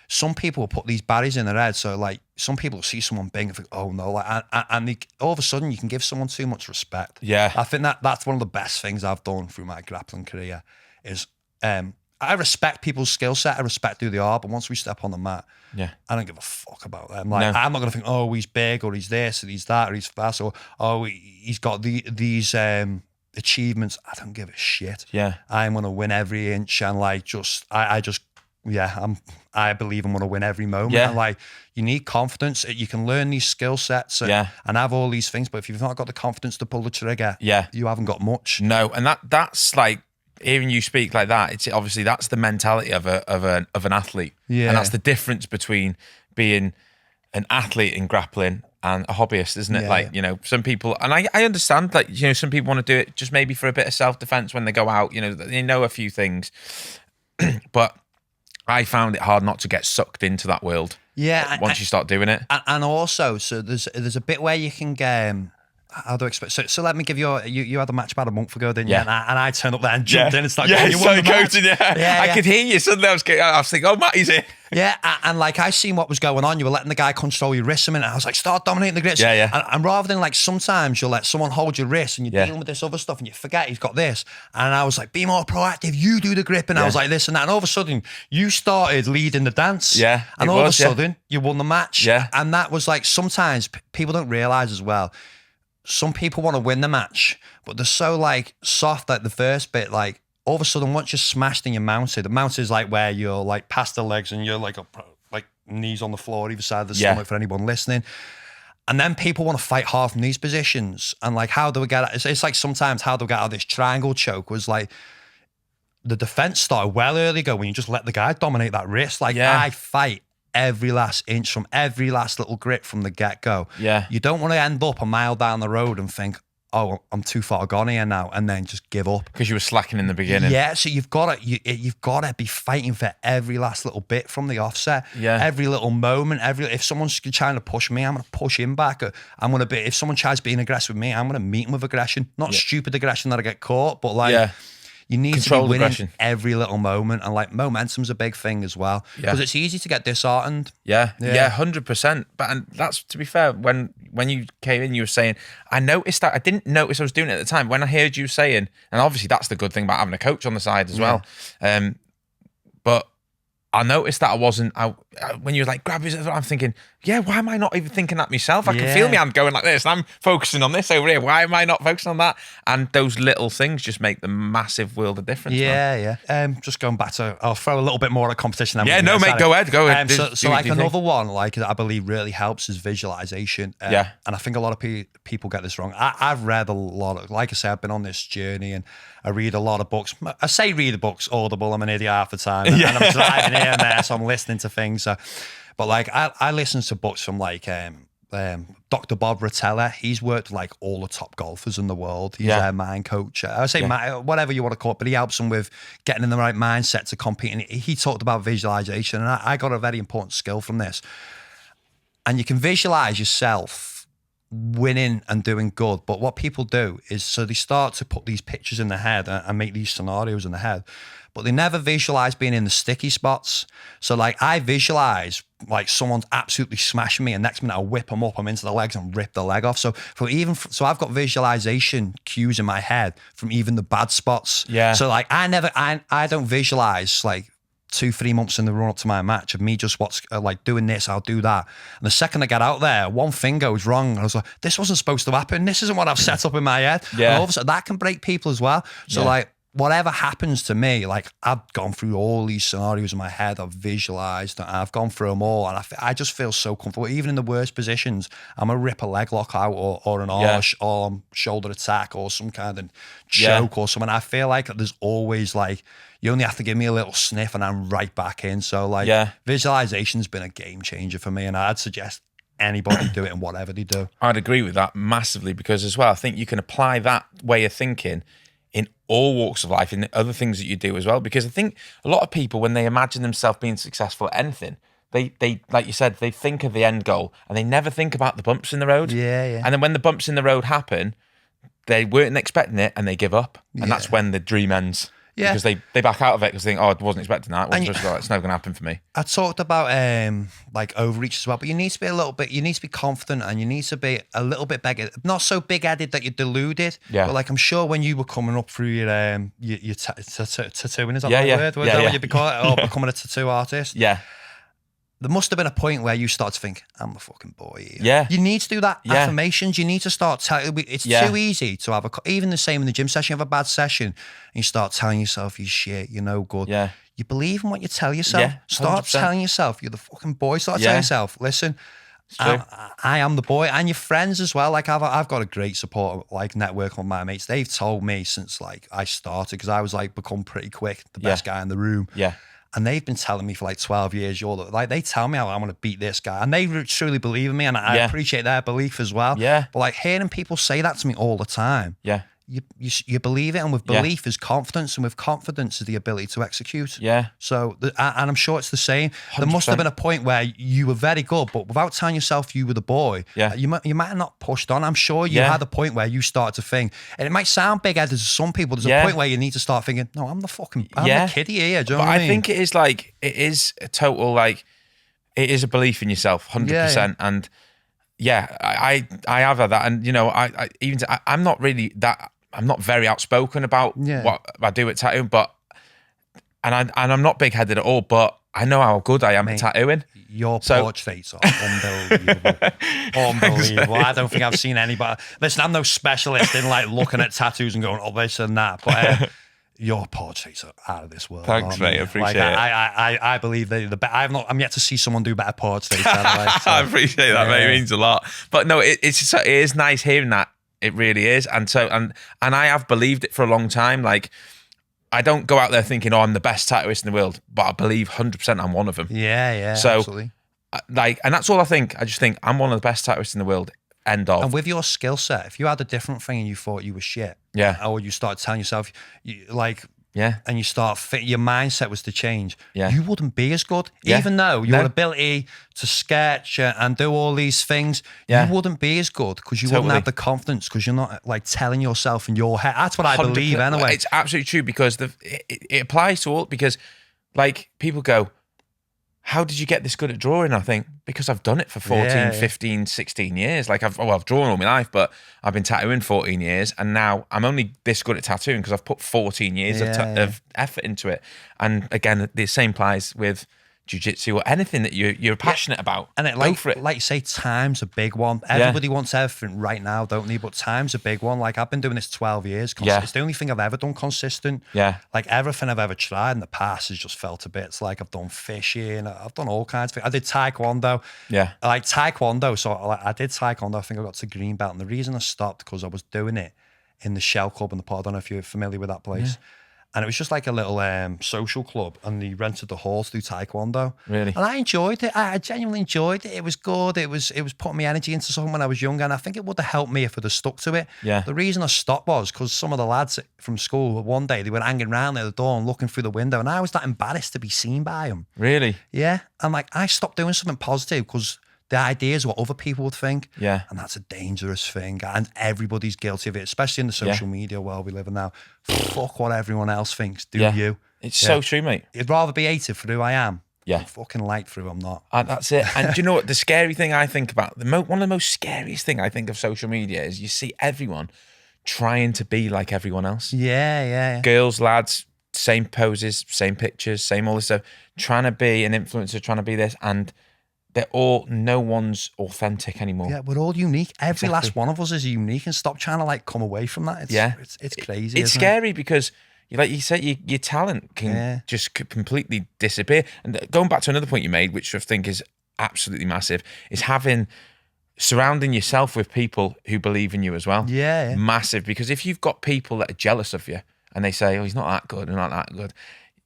some people will put these barriers in their head. So like some people see someone big and think, oh no, like, and all of a sudden you can give someone too much respect. Yeah. I think that's one of the best things I've done through my grappling career is I respect people's skill set. I respect who they are, but once we step on the mat, I don't give a fuck about them. Like I'm not going to think, oh, he's big or he's this or he's that or he's fast or, oh, he's got these achievements. I don't give a shit. Yeah. I'm going to win every inch, and like I believe I'm going to win every moment. Yeah. And like you need confidence. You can learn these skill sets and have all these things, but if you've not got the confidence to pull the trigger, you haven't got much. No, and that's like hearing you speak like that. It's obviously that's the mentality of an athlete. Yeah, and that's the difference between being an athlete in grappling and a hobbyist, isn't it? Yeah. Like, you know, some people, and I understand that, you know, some people want to do it just maybe for a bit of self-defense when they go out, you know, they know a few things, but I found it hard not to get sucked into that world. Yeah. Once you start doing it. And also, so there's a bit where you can get, how do I expect? So let me give you had a match about a month ago, didn't you? And I turned up there and jumped in and started going, you won the match. I could hear you. Suddenly I was thinking, oh, Matty's here. Yeah, and like I seen what was going on. You were letting the guy control your wrist a minute. I was like, start dominating the grips. Yeah. And rather than like sometimes you'll let someone hold your wrist and you're dealing with this other stuff and you forget he's got this. And I was like, be more proactive. You do the grip. And I was like this and that. And all of a sudden you started leading the dance. Yeah. And all of a sudden you won the match. Yeah. And that was like sometimes people don't realize as well. Some people want to win the match, but they're so like soft at the first bit, like all of a sudden once you're smashed and you're mounted, the mount is like where you're like past the legs and you're like like knees on the floor either side of the stomach for anyone listening. And then people want to fight hard from these positions. And like how do we get it's like sometimes how do we get out of this triangle choke was like the defense started well early ago when you just let the guy dominate that wrist. Like I fight every last inch from every last little grip from the get-go. Yeah. You don't want to end up a mile down the road and think, oh, I'm too far gone here now, and then just give up. Because you were slacking in the beginning. Yeah, so you've got to be fighting for every last little bit from the offset. Yeah. Every little moment, if someone's trying to push me, I'm going to push him back. If someone tries being aggressive with me, I'm going to meet him with aggression. Not stupid aggression that I get caught, but like... You need to be winning aggression. Every little moment, and like momentum's a big thing as well because it's easy to get disheartened. Yeah, 100%. But and that's, to be fair, when you came in, you were saying, I noticed that. I didn't notice I was doing it at the time. When I heard you saying, and obviously that's the good thing about having a coach on the side as well. But I noticed that I wasn't. When you were like, grab his, I'm thinking, why am I not even thinking that myself? I can feel my hand going like this, and I'm focusing on this over here. Why am I not focusing on that? And those little things just make the massive world of difference. Just going back to, I'll throw a little bit more at competition. No, mate, go ahead. So like another one, like I believe really helps is visualization. And I think a lot of people get this wrong. I've read a lot of, like I say, I've been on this journey and I read a lot of books. I say read the books, Audible. I'm an idiot half the time, and I'm driving here and there, so I'm listening to things. But like I listen to books from like Dr. Bob Rotella. He's worked with like all the top golfers in the world. He's their mind coach. I say whatever you want to call it, but he helps them with getting in the right mindset to compete. And he talked about visualization, and I got a very important skill from this. And you can visualize yourself winning and doing good. But what people do is, so they start to put these pictures in their head and make these scenarios in their head, but they never visualize being in the sticky spots. So like I visualize like someone's absolutely smashing me, and next minute I whip them up, I'm into the legs and rip the leg off. So so I've got visualization cues in my head from even the bad spots. Yeah. So like I don't visualize like 2-3 months in the run up to my match of me just like doing this, I'll do that. And the second I get out there, one thing goes wrong. And I was like, this wasn't supposed to happen. This isn't what I've set up in my head. Yeah. And all of a sudden that can break people as well. So like whatever happens to me, like I've gone through all these scenarios in my head, I've visualized, and I've gone through them all. And I just feel so comfortable. Even in the worst positions, I'm going to rip a leg lock out or an arm shoulder attack or some kind of choke or something. I feel like there's always like, you only have to give me a little sniff and I'm right back in. So like visualization's been a game changer for me, and I'd suggest anybody do it in whatever they do. I'd agree with that massively, because as well, I think you can apply that way of thinking in all walks of life, in other things that you do as well. Because I think a lot of people, when they imagine themselves being successful at anything, they like you said, they think of the end goal and they never think about the bumps in the road. Yeah. And then when the bumps in the road happen, they weren't expecting it and they give up. And that's when the dream ends. Yeah. Because they back out of it because they think, oh, I wasn't expecting that. It's never going to happen for me. I talked about like overreach as well, but you need to be you need to be confident, and you need to be a little bit big, not so big-headed that you're deluded. Yeah. But like I'm sure when you were coming up through your tattooing, is that the word? Was that what you'd be called? Or becoming a tattoo artist? Yeah. There must have been a point where you start to think, I'm the fucking boy here. Yeah. You need to do that. Affirmations. You need to start telling, it's too easy to have even the same in the gym session, you have a bad session and you start telling yourself you're shit, you're no good. Yeah. You believe in what you tell yourself. Yeah, start telling yourself you're the fucking boy. Start telling yourself, listen, I am the boy. And your friends as well. Like I've got a great support like network on my mates. They've told me since like I started, because I was like become pretty quick the best guy in the room. Yeah. And they've been telling me for like 12 years, they tell me how I'm going to beat this guy. And they truly believe in me. And I appreciate their belief as well. Yeah. But like hearing people say that to me all the time. Yeah. You believe it. And with belief is confidence. And with confidence is the ability to execute. Yeah. So, and I'm sure it's the same. 100%. There must have been a point where you were very good, but without telling yourself you were the boy, you might have not pushed on. I'm sure you had a point where you started to think, and it might sound big-headed to some people, there's a point where you need to start thinking, no, I'm the kiddie here. Do you know what I mean? I think it is a total, like, it is a belief in yourself, 100%. Yeah. And I have had that. And, you know, I'm not really that, I'm not very outspoken about what I do at tattooing, but I'm not big-headed at all, but I know how good I am at tattooing. Your portraits are unbelievable. Unbelievable. I don't think I've seen anybody. Listen, I'm no specialist in like looking at tattoos and going, oh, this and that, but your portraits are out of this world. Thanks, mate. I appreciate it. I believe they're the best. I'm yet to see someone do better portraits. I appreciate that, mate. It means a lot. But no, it is nice hearing that. It really is. And I have believed it for a long time. Like, I don't go out there thinking, oh, I'm the best tattooist in the world, but I believe 100% I'm one of them. Yeah, so, absolutely. Like, and that's all I think. I just think I'm one of the best tattooists in the world. End of. And with your skill set, if you had a different thing and you thought you were shit, or you start telling yourself, and you start your mindset was to change, you wouldn't be as good. Even though your ability to sketch and do all these things, you wouldn't be as good because you wouldn't have the confidence, because you're not like telling yourself in your head. That's what I believe anyway. It's absolutely true, because it applies to all, because like people go, how did you get this good at drawing? I think because I've done it for 14, 15, 16 years. Like I've drawn all my life, but I've been tattooing 14 years, and now I'm only this good at tattooing because I've put 14 years of effort into it. And again, the same applies with jiu-jitsu or anything that you're passionate about. And like you say, time's a big one. Everybody wants everything right now, don't they? But time's a big one. Like I've been doing this 12 years. It's the only thing I've ever done consistent. Yeah. Like everything I've ever tried in the past has just fell to bits. Like I've done fishing, I've done all kinds of things. I did taekwondo. Yeah. Like taekwondo. So I did taekwondo. I think I got to green belt. And the reason I stopped, because I was doing it in the Shell Club in the pod. I don't know if you're familiar with that place. Yeah. And it was just like a little social club, and they rented the hall to do taekwondo. Really? And I enjoyed it. I genuinely enjoyed it. It was good. It was putting my energy into something when I was younger, and I think it would have helped me if I'd have stuck to it. Yeah. The reason I stopped was because some of the lads from school, one day, they were hanging around at the door and looking through the window, and I was that embarrassed to be seen by them. Really? Yeah. And like, I stopped doing something positive because the ideas what other people would think. Yeah. And that's a dangerous thing. And everybody's guilty of it, especially in the social media world we live in now. Fuck what everyone else thinks. Do you? It's so true, mate. You'd rather be hated for who I am. Yeah. I'm fucking liked for who I'm not. And that's it. And do you know what? The scary thing I think about, one of the most scariest thing I think of social media is you see everyone trying to be like everyone else. Yeah. Girls, lads, same poses, same pictures, same all this stuff. Trying to be an influencer, trying to be this. And no one's authentic anymore. Yeah, we're all unique. Every last one of us is unique, and stop trying to like come away from that. It's crazy. It's scary because, like you said, your talent can just completely disappear. And going back to another point you made, which I think is absolutely massive, is surrounding yourself with people who believe in you as well. Yeah. Massive. Because if you've got people that are jealous of you and they say, oh, he's not that good and not that good,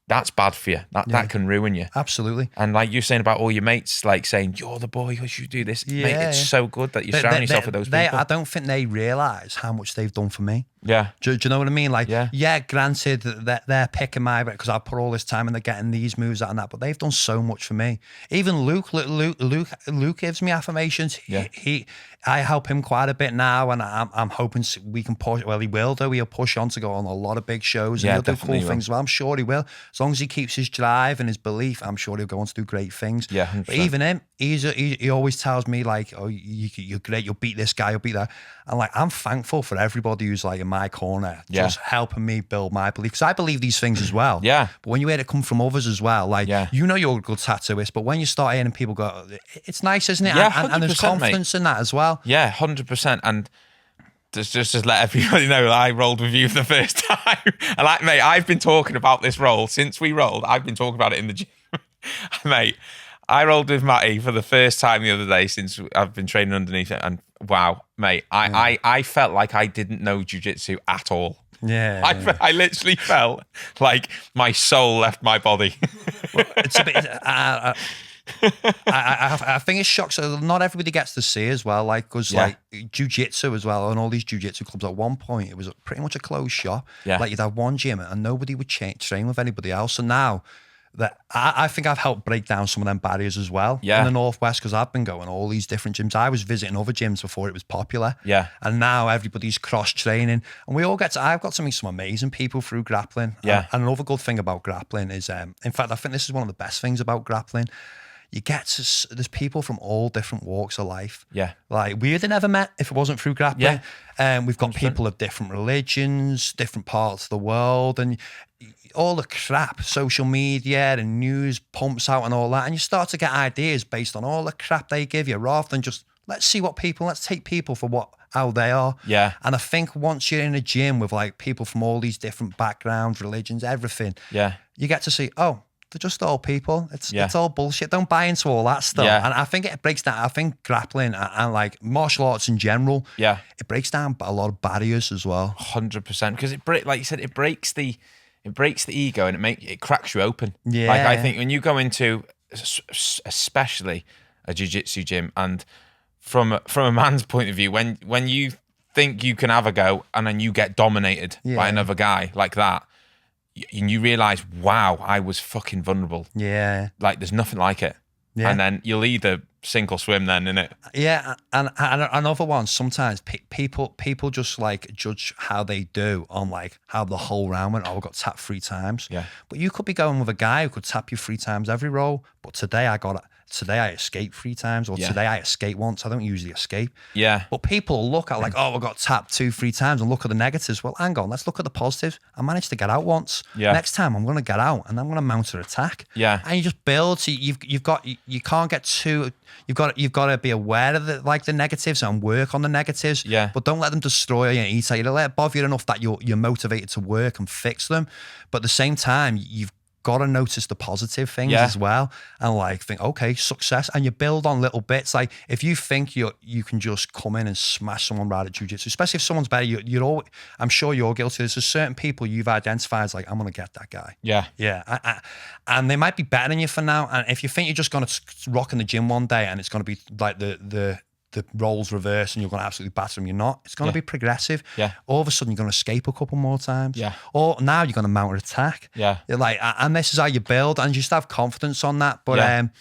that's bad for you. That can ruin you. Absolutely. And like you're saying about all your mates, like saying, you're the boy, you should do this. Yeah. Mate, it's so good that you surround yourself with those people. I don't think they realise how much they've done for me. Yeah. Do you know what I mean? Like, granted that they're picking my brain because I put all this time and they're getting these moves out and that, but they've done so much for me. Even Luke gives me affirmations. Yeah. I help him quite a bit now, and I'm hoping we can push. Well, he will do. He'll push on to go on a lot of big shows, and he'll do cool things. Well, I'm sure he will. As long as he keeps his drive and his belief, I'm sure he'll go on to do great things. Yeah, 100%. But even him, he always tells me like, "Oh, you're great. You'll beat this guy. You'll beat that." And like, I'm thankful for everybody who's like in my corner, just helping me build my belief. Because I believe these things as well. Yeah. But when you hear it come from others as well, like you know you're a good tattooist, but when you start hearing people go, it's nice, isn't it? Yeah, and there's confidence in that as well. Yeah, 100%. And just let everybody know that I rolled with you for the first time. And like, mate, I've been talking about this roll since we rolled. I've been talking about it in the gym. Mate, I rolled with Matty for the first time the other day since I've been training underneath it. And wow, mate, I felt like I didn't know jiu-jitsu at all. Yeah. I literally felt like my soul left my body. Well, it's a bit... I think it shocks. So not everybody gets to see as well, like because like jiu-jitsu as well, and all these jiu-jitsu clubs. At one point, it was pretty much a closed shop. Yeah. Like you'd have one gym, and nobody would train with anybody else. So now that I think I've helped break down some of them barriers as well in the Northwest, because I've been going all these different gyms. I was visiting other gyms before it was popular. Yeah. And now everybody's cross training, and we all I've got to meet some amazing people through grappling. Yeah. And another good thing about grappling is, in fact, I think this is one of the best things about grappling. You there's people from all different walks of life. Yeah. Like we'd have never met if it wasn't through grappling. Yeah. We've got 100%. People of different religions, different parts of the world, and all the crap social media and news pumps out and all that. And you start to get ideas based on all the crap they give you, rather than just let's take people for how they are. Yeah. And I think once you're in a gym with like people from all these different backgrounds, religions, everything, you get to see, oh, they're just all people. It's all bullshit. Don't buy into all that stuff. Yeah. And I think it breaks down. I think grappling and like martial arts in general, it breaks down a lot of barriers as well. 100%. Because like you said, it breaks the ego and it cracks you open. Yeah. Like I think when you go into especially a jiu-jitsu gym, and from a man's point of view, when you think you can have a go and then you get dominated by another guy like that, and you realise, wow, I was fucking vulnerable. Yeah. Like, there's nothing like it. Yeah. And then you'll either sink or swim then, innit? Yeah, and another one, sometimes people just, like, judge how they do on, like, how the whole round went. Oh, I got tapped 3 times. Yeah. But you could be going with a guy who could tap you 3 times every roll, but today I escaped 3 times, or today I escaped once. I don't usually escape. Yeah. But people look at like, oh, I got tapped 2-3 times, and look at the negatives. Well, hang on, let's look at the positives. I managed to get out once. Yeah. Next time I'm going to get out, and I'm going to mount an attack. Yeah. And you just build. So you can't get too. You've got to be aware of the negatives and work on the negatives. Yeah. But don't let them destroy you and eat you. Let it bother you enough that you're motivated to work and fix them. But at the same time, you've got to notice the positive things as well, and like think, okay, success, and you build on little bits. Like if you think you can just come in and smash someone right at jiu-jitsu, especially if someone's better, you're all, I'm sure you're guilty. There's certain people you've identified as like, I'm gonna get that guy. Yeah, yeah, and they might be better than you for now. And if you think you're just gonna rock in the gym one day and it's gonna be like the roles reverse and you're going to absolutely batter them, you're not. It's going to be progressive. Yeah. All of a sudden, you're going to escape a couple more times. Yeah. Or now you're going to mount an attack. Yeah. You're like, and this is how you build, and you just have confidence on that. But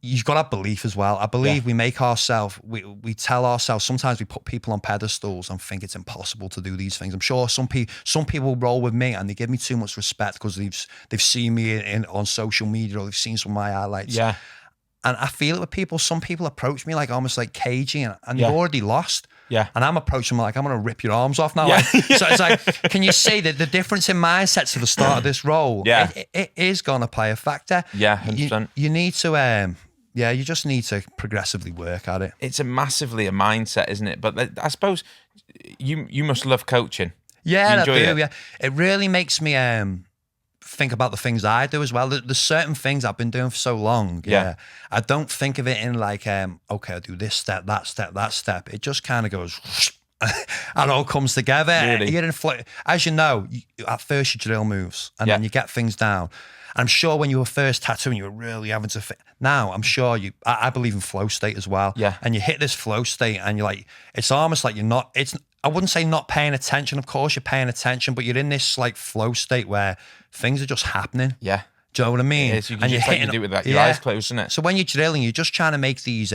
you've got to have belief as well. I believe we make ourselves, we tell ourselves, sometimes we put people on pedestals and think it's impossible to do these things. I'm sure some people roll with me and they give me too much respect because they've seen me on social media or they've seen some of my highlights. Yeah. And I feel it with people. Some people approach me like almost like cagey and they've already lost. Yeah. And I'm approaching them like, I'm going to rip your arms off now. Yeah. Like, so it's like, can you see that the difference in mindsets at the start of this role? Yeah. It is going to play a factor. Yeah, 100%. You need to, you just need to progressively work at it. It's massively a mindset, isn't it? But I suppose you must love coaching. Yeah, I do. it? Yeah. It really makes me think about the things I do as well. There's certain things I've been doing for so long. Yeah. I don't think of it in like, okay, I'll do this step, that step, that step. It just kind of goes and all comes together. Really? You're as you know, at first you drill moves and then you get things down. I'm sure when you were first tattooing, you were really having to fit. Now, I'm sure I believe in flow state as well. Yeah. And you hit this flow state and you're like, it's almost like I wouldn't say not paying attention. Of course, you're paying attention, but you're in this like flow state where things are just happening. Yeah. Do you know what I mean? It is. You can just do it with that. Your eyes closed, isn't it? So when you're drilling, you're just trying to make these,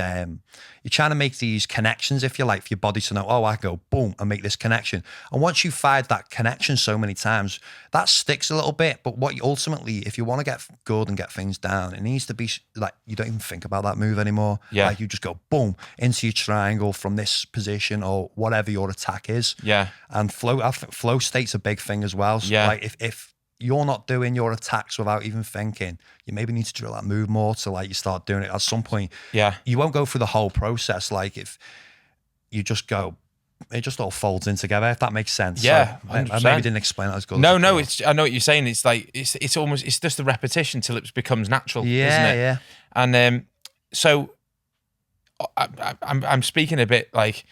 connections, if you like, for your body to know, oh, I go boom and make this connection. And once you find that connection so many times, that sticks a little bit. But what you ultimately, if you want to get good and get things down, it needs to be like, you don't even think about that move anymore. Yeah. Like you just go boom into your triangle from this position or whatever your attack is. Yeah. And I think flow state's a big thing as well. So Yeah. like if you're not doing your attacks without even thinking, you maybe need to drill that move more to like you start doing it at some point. Yeah. You won't go through the whole process. Like if you just go, it just all folds in together, if that makes sense. Yeah, So I 100%. maybe didn't explain that as good. No, as no, I know what you're saying. It's like, it's almost, it's just the repetition till it becomes natural, isn't it? Yeah. And so I'm speaking a bit like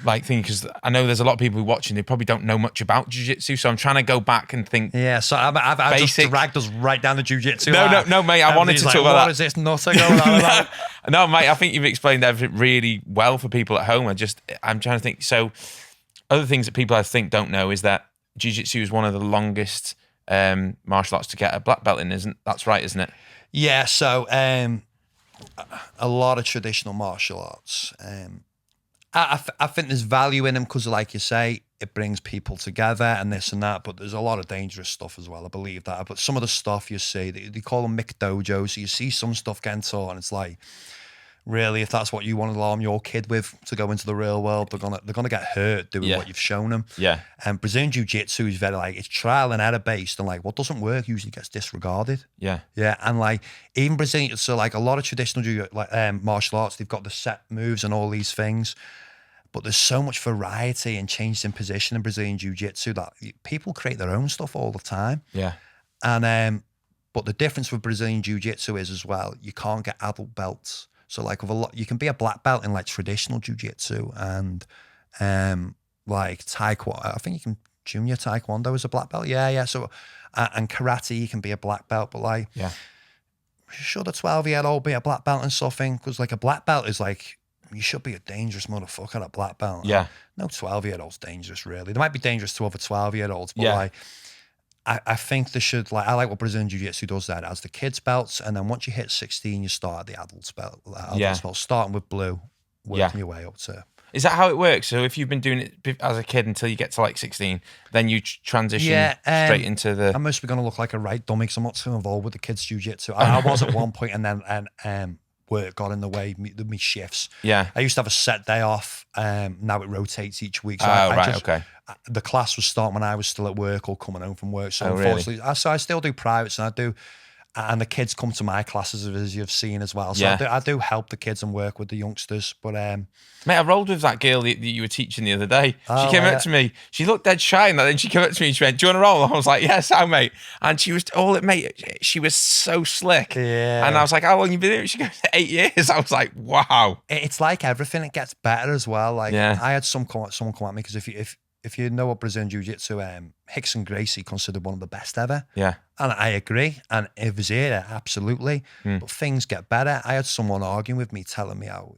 thinking, because I know there's a lot of people watching who probably don't know much about jiu-jitsu, so I'm trying to go back and think. Yeah, so I've just dragged us right down the jiu-jitsu. No, mate, I wanted to talk about that. What is this nutter going on about? No, mate, I think you've explained everything really well for people at home. I'm trying to think. So other things that people I think don't know is that jiu-jitsu is one of the longest martial arts to get a black belt in, that's right, isn't it? Yeah, so a lot of traditional martial arts, I think there's value in them because, like you say, it brings people together and this and that, but there's a lot of dangerous stuff as well. I believe that. But some of the stuff you see, they call them Mick Dojos, so you see some stuff getting taught and it's like, really, if that's what you want to alarm your kid with to go into the real world, they're gonna get hurt doing what you've shown them. Yeah. And Brazilian Jiu Jitsu is very like, it's trial and error based, and like what doesn't work usually gets disregarded. Yeah. Yeah. And like even Brazilian, so like a lot of traditional martial arts, they've got the set moves and all these things. But there's so much variety and changes in position in Brazilian Jiu Jitsu that people create their own stuff all the time. Yeah. And but the difference with Brazilian Jiu Jitsu is as well, you can't get adult belts. So like with a lot, you can be a black belt in like traditional Jiu Jitsu and like Taekwondo. I think you can junior Taekwondo as a black belt. Yeah. So and karate, you can be a black belt, but like, should a 12-year-old be a black belt in something? Because like a black belt is like, you should be a dangerous motherfucker at black belt. Yeah. No 12-year-old's dangerous, really. They might be dangerous to other 12-year-olds, but Yeah. like, I think they should, like, I like what Brazilian Jiu Jitsu does there. It has the kids' belts, and then once you hit 16, you start at the adults' belt. Starting with blue, working your way up to. Is that how it works? So if you've been doing it as a kid until you get to like 16, then you transition straight into the... I must be going to look like a right dummy because I'm not too involved with the kids' jiu-jitsu. I was at one point, and then work got in the way, me shifts. Yeah. I used to have a set day off. Now it rotates each week. So okay. The class was starting when I was still at work or coming home from work. So unfortunately, really? I still do privates, and the kids come to my classes, as you've seen as well. So Yeah. I do help the kids and work with the youngsters. But Mate, I rolled with that girl that you were teaching the other day. Oh, She came up to me. She looked dead shy, and then she came up to me and she went, "Do you want to roll?" And I was like, "Yes, how, mate?" And she was she was so slick. Yeah. And I was like, "How long you been doing it?" She goes, 8 years. I was like, "Wow." it's like everything; it gets better as well. Like I had someone come at me because if you know what Brazilian Jiu Jitsu, Rickson Gracie considered one of the best ever. Yeah. And I agree. And if was here, absolutely. But things get better. I had someone arguing with me, telling me how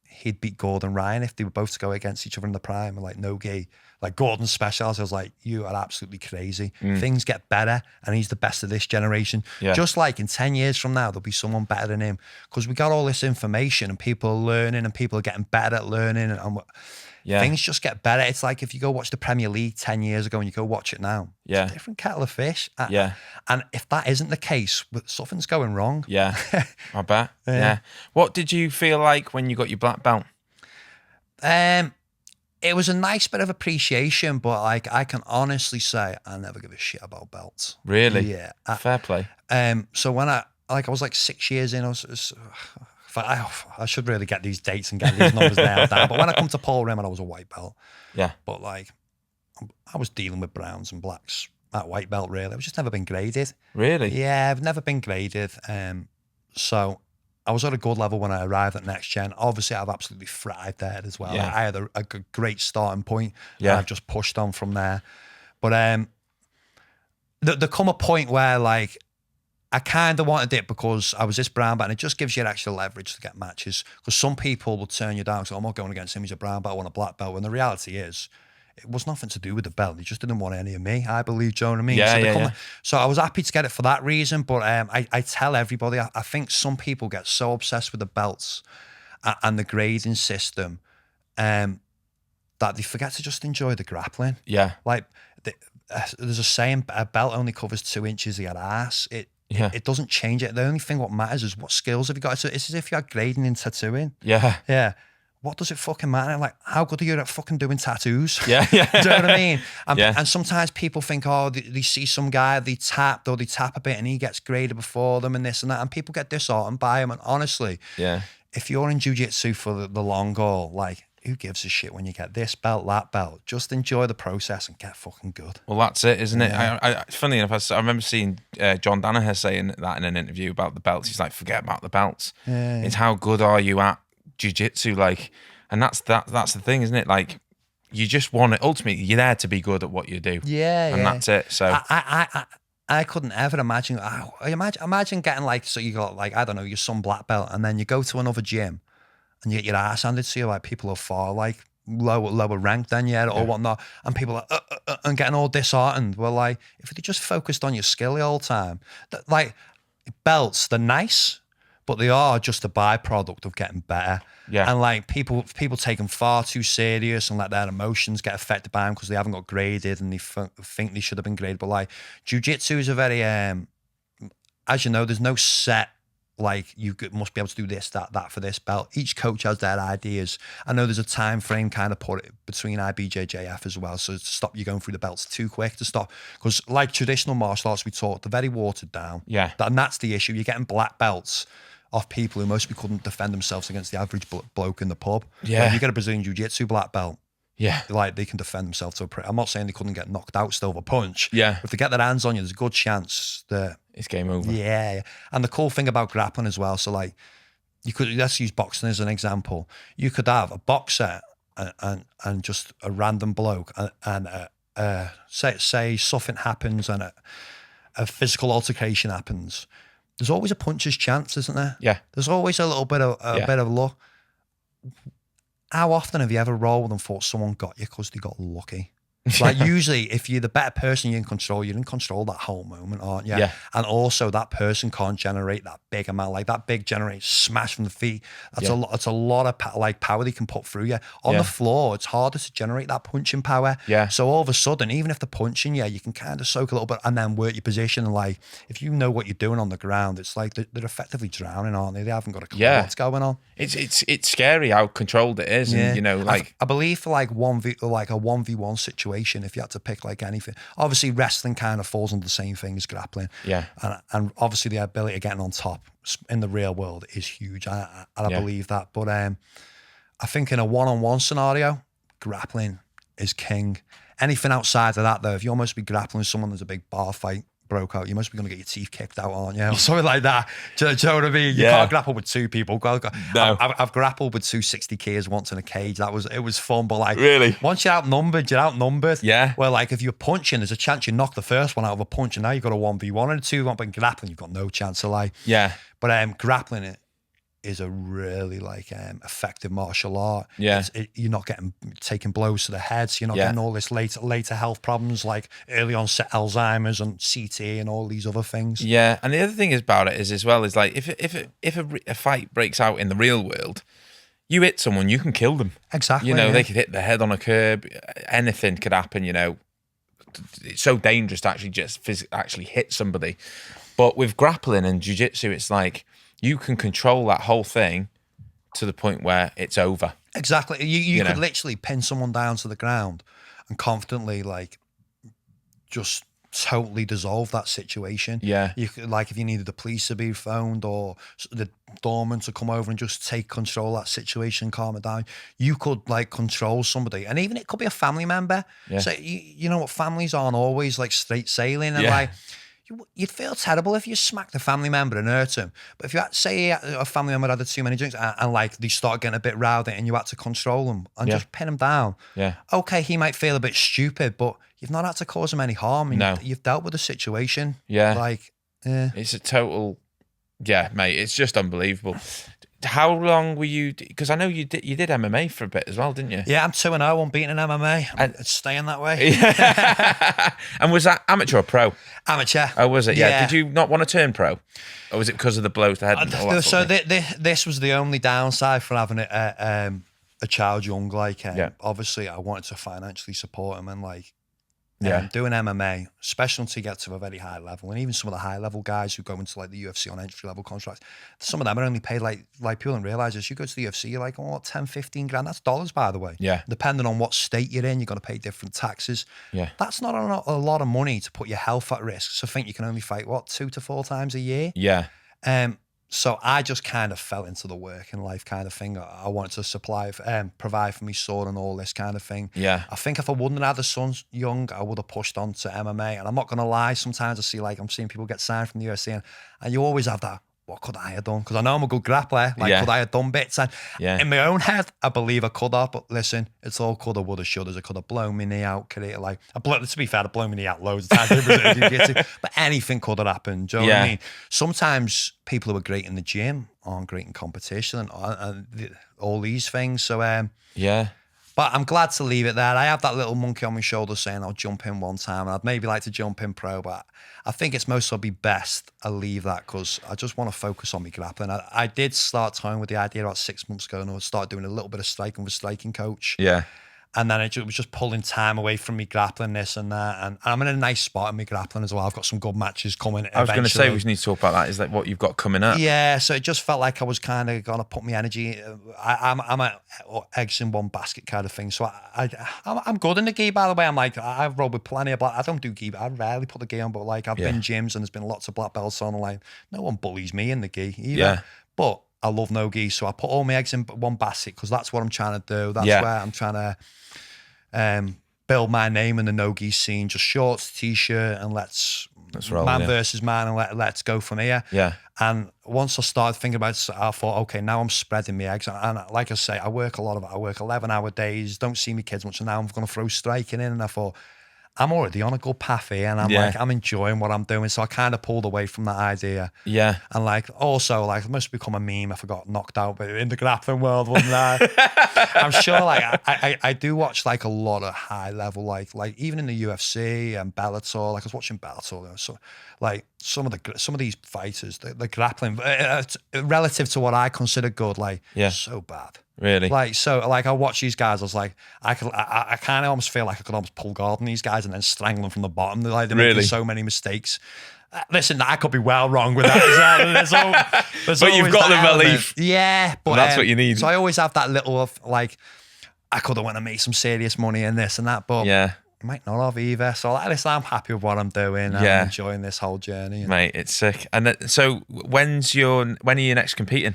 he'd beat Gordon Ryan if they were both to go against each other in the prime, and like no-gi, like Gordon's specialist. I was like, you are absolutely crazy. Things get better, and he's the best of this generation. Yeah. Just like in 10 years from now, there'll be someone better than him, because we got all this information and people are learning and people are getting better at learning, and things just get better. It's like if you go watch the Premier League 10 years ago and you go watch it now, it's a different kettle of fish. And if that isn't the case, something's going wrong. Yeah, I bet. Yeah. What did you feel like when you got your black belt? It was a nice bit of appreciation, but like I can honestly say I never give a shit about belts. Really? Yeah. Fair play. So when I was like 6 years in, I should really get these dates and get these numbers nailed down. But when I come to Paul Rimmer, I was a white belt. Yeah. But like I was dealing with browns and blacks at white belt, really. I've just never been graded. Really? Yeah, I've never been graded. So I was at a good level when I arrived at Next Gen. Obviously, I've absolutely thrived there as well. Yeah. I had a great starting point. Yeah. And I've just pushed on from there. But there come a point where like I kind of wanted it because I was this brown belt, and it just gives you extra leverage to get matches. Because some people will turn you down. So I'm not going against him. He's a brown belt. I want a black belt. When the reality is, it was nothing to do with the belt. He just didn't want any of me, I believe. Do you know what I mean? Yeah, So I was happy to get it for that reason. But I tell everybody, I think some people get so obsessed with the belts and the grading system that they forget to just enjoy the grappling. Yeah. Like there's a saying, a belt only covers 2 inches of your ass. It doesn't change it. The only thing what matters is what skills have you got. It's as if you're grading in tattooing. Yeah. Yeah. What does it fucking matter? Like, how good are you at fucking doing tattoos? Yeah. Do you know what I mean? Yeah. And sometimes people think, oh, they see some guy, they tap a bit and he gets graded before them and this and that. And people get disheartened by him. And honestly, if you're in jiu-jitsu for the long haul, like, who gives a shit when you get this belt, that belt? Just enjoy the process and get fucking good. Well, that's it, isn't it? Funny enough, I remember seeing John Danaher saying that in an interview about the belts. He's like, forget about the belts. Yeah. It's how good are you at jiu-jitsu, like, and that's the thing, isn't it? Like, you just want it. Ultimately, you're there to be good at what you do. And that's it. So I couldn't ever imagine. Imagine getting like, so you got like, I don't know, you're some black belt, and then you go to another gym and you get your ass handed to you, like people are far like lower ranked than you or whatnot, and people are and getting all disheartened. Well, like, if you just focused on your skill the whole time, like, belts, they're nice, but they are just a byproduct of getting better. Yeah. And like people take them far too serious and let their emotions get affected by them because they haven't got graded and they think they should have been graded. But like, jiu-jitsu is a very, as you know, there's no set, like, you must be able to do this, that for this belt. Each coach has their ideas. I know there's a time frame kind of put between IBJJF as well, so to stop you going through the belts too quick, to stop, because like traditional martial arts we taught, they're very watered down. Yeah. And that's the issue. You're getting black belts off people who mostly couldn't defend themselves against the average bloke in the pub. Yeah. Like, you get a Brazilian Jiu Jitsu black belt, yeah, like, they can defend themselves to I'm not saying they couldn't get knocked out still with a punch. Yeah. If they get their hands on you, there's a good chance that it's game over. Yeah. And the cool thing about grappling as well, so like, you could, let's use boxing as an example. You could have a boxer and just a random bloke and say something happens and a physical altercation happens. There's always a puncher's chance, isn't there? Yeah. There's always a little bit of luck. How often have you ever rolled and thought someone got you because they got lucky? Like, usually, if you're the better person, you're in control that whole moment, aren't you? Yeah. And also, that person can't generate that big amount. Like, that big generates smash from the feet. That's a lot of power they can put through you. On the floor, it's harder to generate that punching power. Yeah. So all of a sudden, even if they're punching you, you can kind of soak a little bit and then work your position. And like, if you know what you're doing on the ground, it's like they're effectively drowning, aren't they? They haven't got a clue what's going on. It's scary how controlled it is, and you know, like, I believe for like a 1v1 situation, if you had to pick like anything, obviously wrestling kind of falls under the same thing as grappling. Yeah. And obviously the ability of getting on top in the real world is huge. And I believe that. But I think in a one-on-one scenario, grappling is king. Anything outside of that, though, if you're supposed to be grappling with someone, there's a big bar fight broke out, you must be going to get your teeth kicked out, aren't you? Or something like that. Do you know what I mean? You can't grapple with two people. No. I've grappled with 260 kids once in a cage. It was fun, but like, really, once you're outnumbered. Yeah. Well, like, if you're punching, there's a chance you knock the first one out of a punch, and now you've got a 1v1 and a 2v1, but in grappling, you've got no chance. So like, yeah. But grappling, is a really like effective martial art. Yeah. You're not getting taking blows to the head, so you're not getting all this later health problems like early onset Alzheimer's and CT and all these other things. Yeah, and the other thing about it is as well is like if a fight breaks out in the real world, you hit someone, you can kill them. Exactly. You know, they could hit their head on a curb. Anything could happen. You know, it's so dangerous to actually just actually hit somebody. But with grappling and jiu-jitsu, it's like you can control that whole thing to the point where it's over. Exactly. You could literally pin someone down to the ground and confidently like just totally dissolve that situation. Yeah. You could, like, if you needed the police to be phoned or the doorman to come over and just take control of that situation, calm it down, you could like control somebody. And even it could be a family member. Yeah. So you know what, families aren't always like straight sailing, and like you'd feel terrible if you smacked a family member and hurt him. But if you had, say a family member had too many drinks and like they start getting a bit rowdy and you had to control them and just pin them down. Yeah. Okay, he might feel a bit stupid, but you've not had to cause him any harm. No. You've dealt with the situation. Yeah. Like, it's a total, mate. It's just unbelievable. How long were you? Because I know you did MMA for a bit as well, didn't you? Yeah, I'm 2-0 unbeaten in MMA. And it's staying that way. And was that amateur or pro? Amateur. Oh, was it? Yeah. Did you not want to turn pro, or was it because of the blows to the head? So this was the only downside for having a child young. Like, obviously, I wanted to financially support him, and like, doing MMA, especially until you get to a very high level, and even some of the high level guys who go into like the UFC on entry level contracts, some of them are only paid like people don't realize this. You go to the UFC, you're like, 10, 15 grand. That's dollars, by the way. Yeah. Depending on what state you're in, you're going to pay different taxes. Yeah. That's not a lot of money to put your health at risk. So I think you can only fight 2 to 4 times a year. Yeah. So I just kind of fell into the working life kind of thing. I wanted to provide for me son and all this kind of thing. Yeah. I think if I wouldn't have had the son young, I would have pushed on to MMA. And I'm not going to lie, sometimes I'm seeing people get signed from the UFC and you always have that, what could I have done? Because I know I'm a good grappler. Like, could I have done bits? And in my own head, I believe I could have. But listen, it's all coulda, woulda, shouldas. I could have blown my knee out. To be fair, I blown my knee out loads of times. But anything could have happened. Do you know what I mean? Sometimes people who are great in the gym aren't great in competition and all these things. So, But I'm glad to leave it there. I have that little monkey on my shoulder saying I'll jump in one time. And I'd maybe like to jump in pro, but I think it's most probably best I leave that because I just want to focus on my grappling. I did start toying with the idea about 6 months ago and I started doing a little bit of striking with a striking coach. Yeah. And then it was just pulling time away from me grappling this and that. And I'm in a nice spot in me grappling as well. I've got some good matches coming. I was going to say we need to talk about that. Is that what you've got coming up? Yeah, so it just felt like I was kind of going to put my energy. I'm a eggs in one basket kind of thing. So I'm good in the gi, by the way. I'm like, I've rolled with plenty of black. I don't do gi, I rarely put the gi on, but like I've been gyms and there's been lots of black belts on. And like, no one bullies me in the gi either. Yeah. But I love no gi, so I put all my eggs in one basket because that's what I'm trying to do. That's where I'm trying to build my name in the no-gi scene. Just shorts, t-shirt, and let's roll, man versus man, and let's go from here. Yeah. And once I started thinking about it, I thought, okay, now I'm spreading my eggs. And like I say, I work 11-hour days, don't see my kids much, and now I'm going to throw striking in. And I thought, I'm already on a good path here, and I'm enjoying what I'm doing. So I kind of pulled away from that idea. Yeah. And like, also, like, it must become a meme if I got knocked out but in the grappling world, wouldn't I? I'm sure, like, I do watch like a lot of high level, like even in the UFC and Bellator. Like I was watching Bellator, so like some of these fighters, the grappling relative to what I consider good, like so bad. Really? Like, so, like, I watch these guys, I was like, I kind of almost feel like I could almost pull guard on these guys and then strangle them from the bottom. They're making so many mistakes. Listen, I could be well wrong with that. But you've got the belief. Yeah. But that's what you need. So I always have that little of, like, I could have went and made some serious money in this and that, but I might not have either. So, like, listen, I'm happy with what I'm doing. I'm enjoying this whole journey. Mate, it's sick. And so when are you next competing?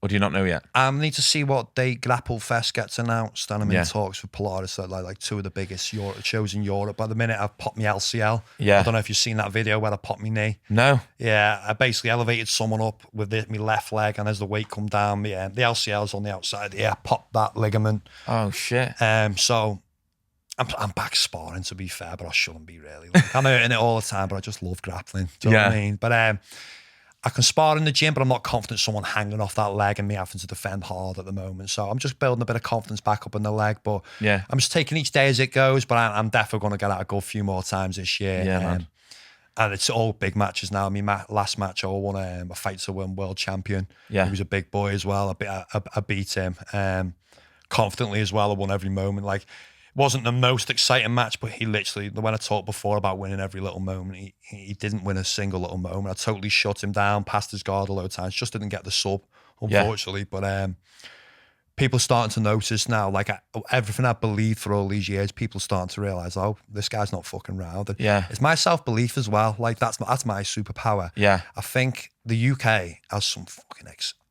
Or do you not know yet? I need to see what date Grapple Fest gets announced, and I'm in talks with Polaris, like two of the biggest shows in Europe. By the minute, I've popped my LCL. Yeah. I don't know if you've seen that video where I popped my knee. No. Yeah, I basically elevated someone up with my left leg, and as the weight come down, the LCL's on the outside. Yeah, popped that ligament. Oh, shit. So I'm back sparring, to be fair, but I shouldn't be really. Like, I'm hurting it all the time, but I just love grappling. Do you know what I mean? But I can spar in the gym, but I'm not confident someone hanging off that leg and me having to defend hard at the moment. So I'm just building a bit of confidence back up in the leg. But Yeah. I'm just taking each day as it goes. But I'm definitely going to get out a good few more times this year. Yeah, man. And it's all big matches now. I mean, last match I won a fight to win world champion. Yeah. He was a big boy as well. I beat him confidently as well. I won every moment. Like, it wasn't the most exciting match, but he literally, when I talked before about winning every little moment, he didn't win a single little moment. I totally shut him down, passed his guard a load of times, just didn't get the sub, unfortunately. Yeah. But people are starting to notice now, like everything I believed for all these years, people are starting to realize, oh, this guy's not fucking around. And yeah. It's my self-belief as well. Like that's my superpower. Yeah. I think the UK has some fucking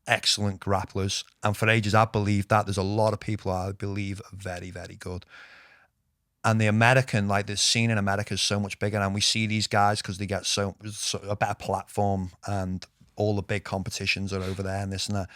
excellent grapplers. And for ages, I believed that. There's a lot of people I believe are very, very good. And the American, like the scene in America is so much bigger. And we see these guys because they get so a better platform and all the big competitions are over there and this and that.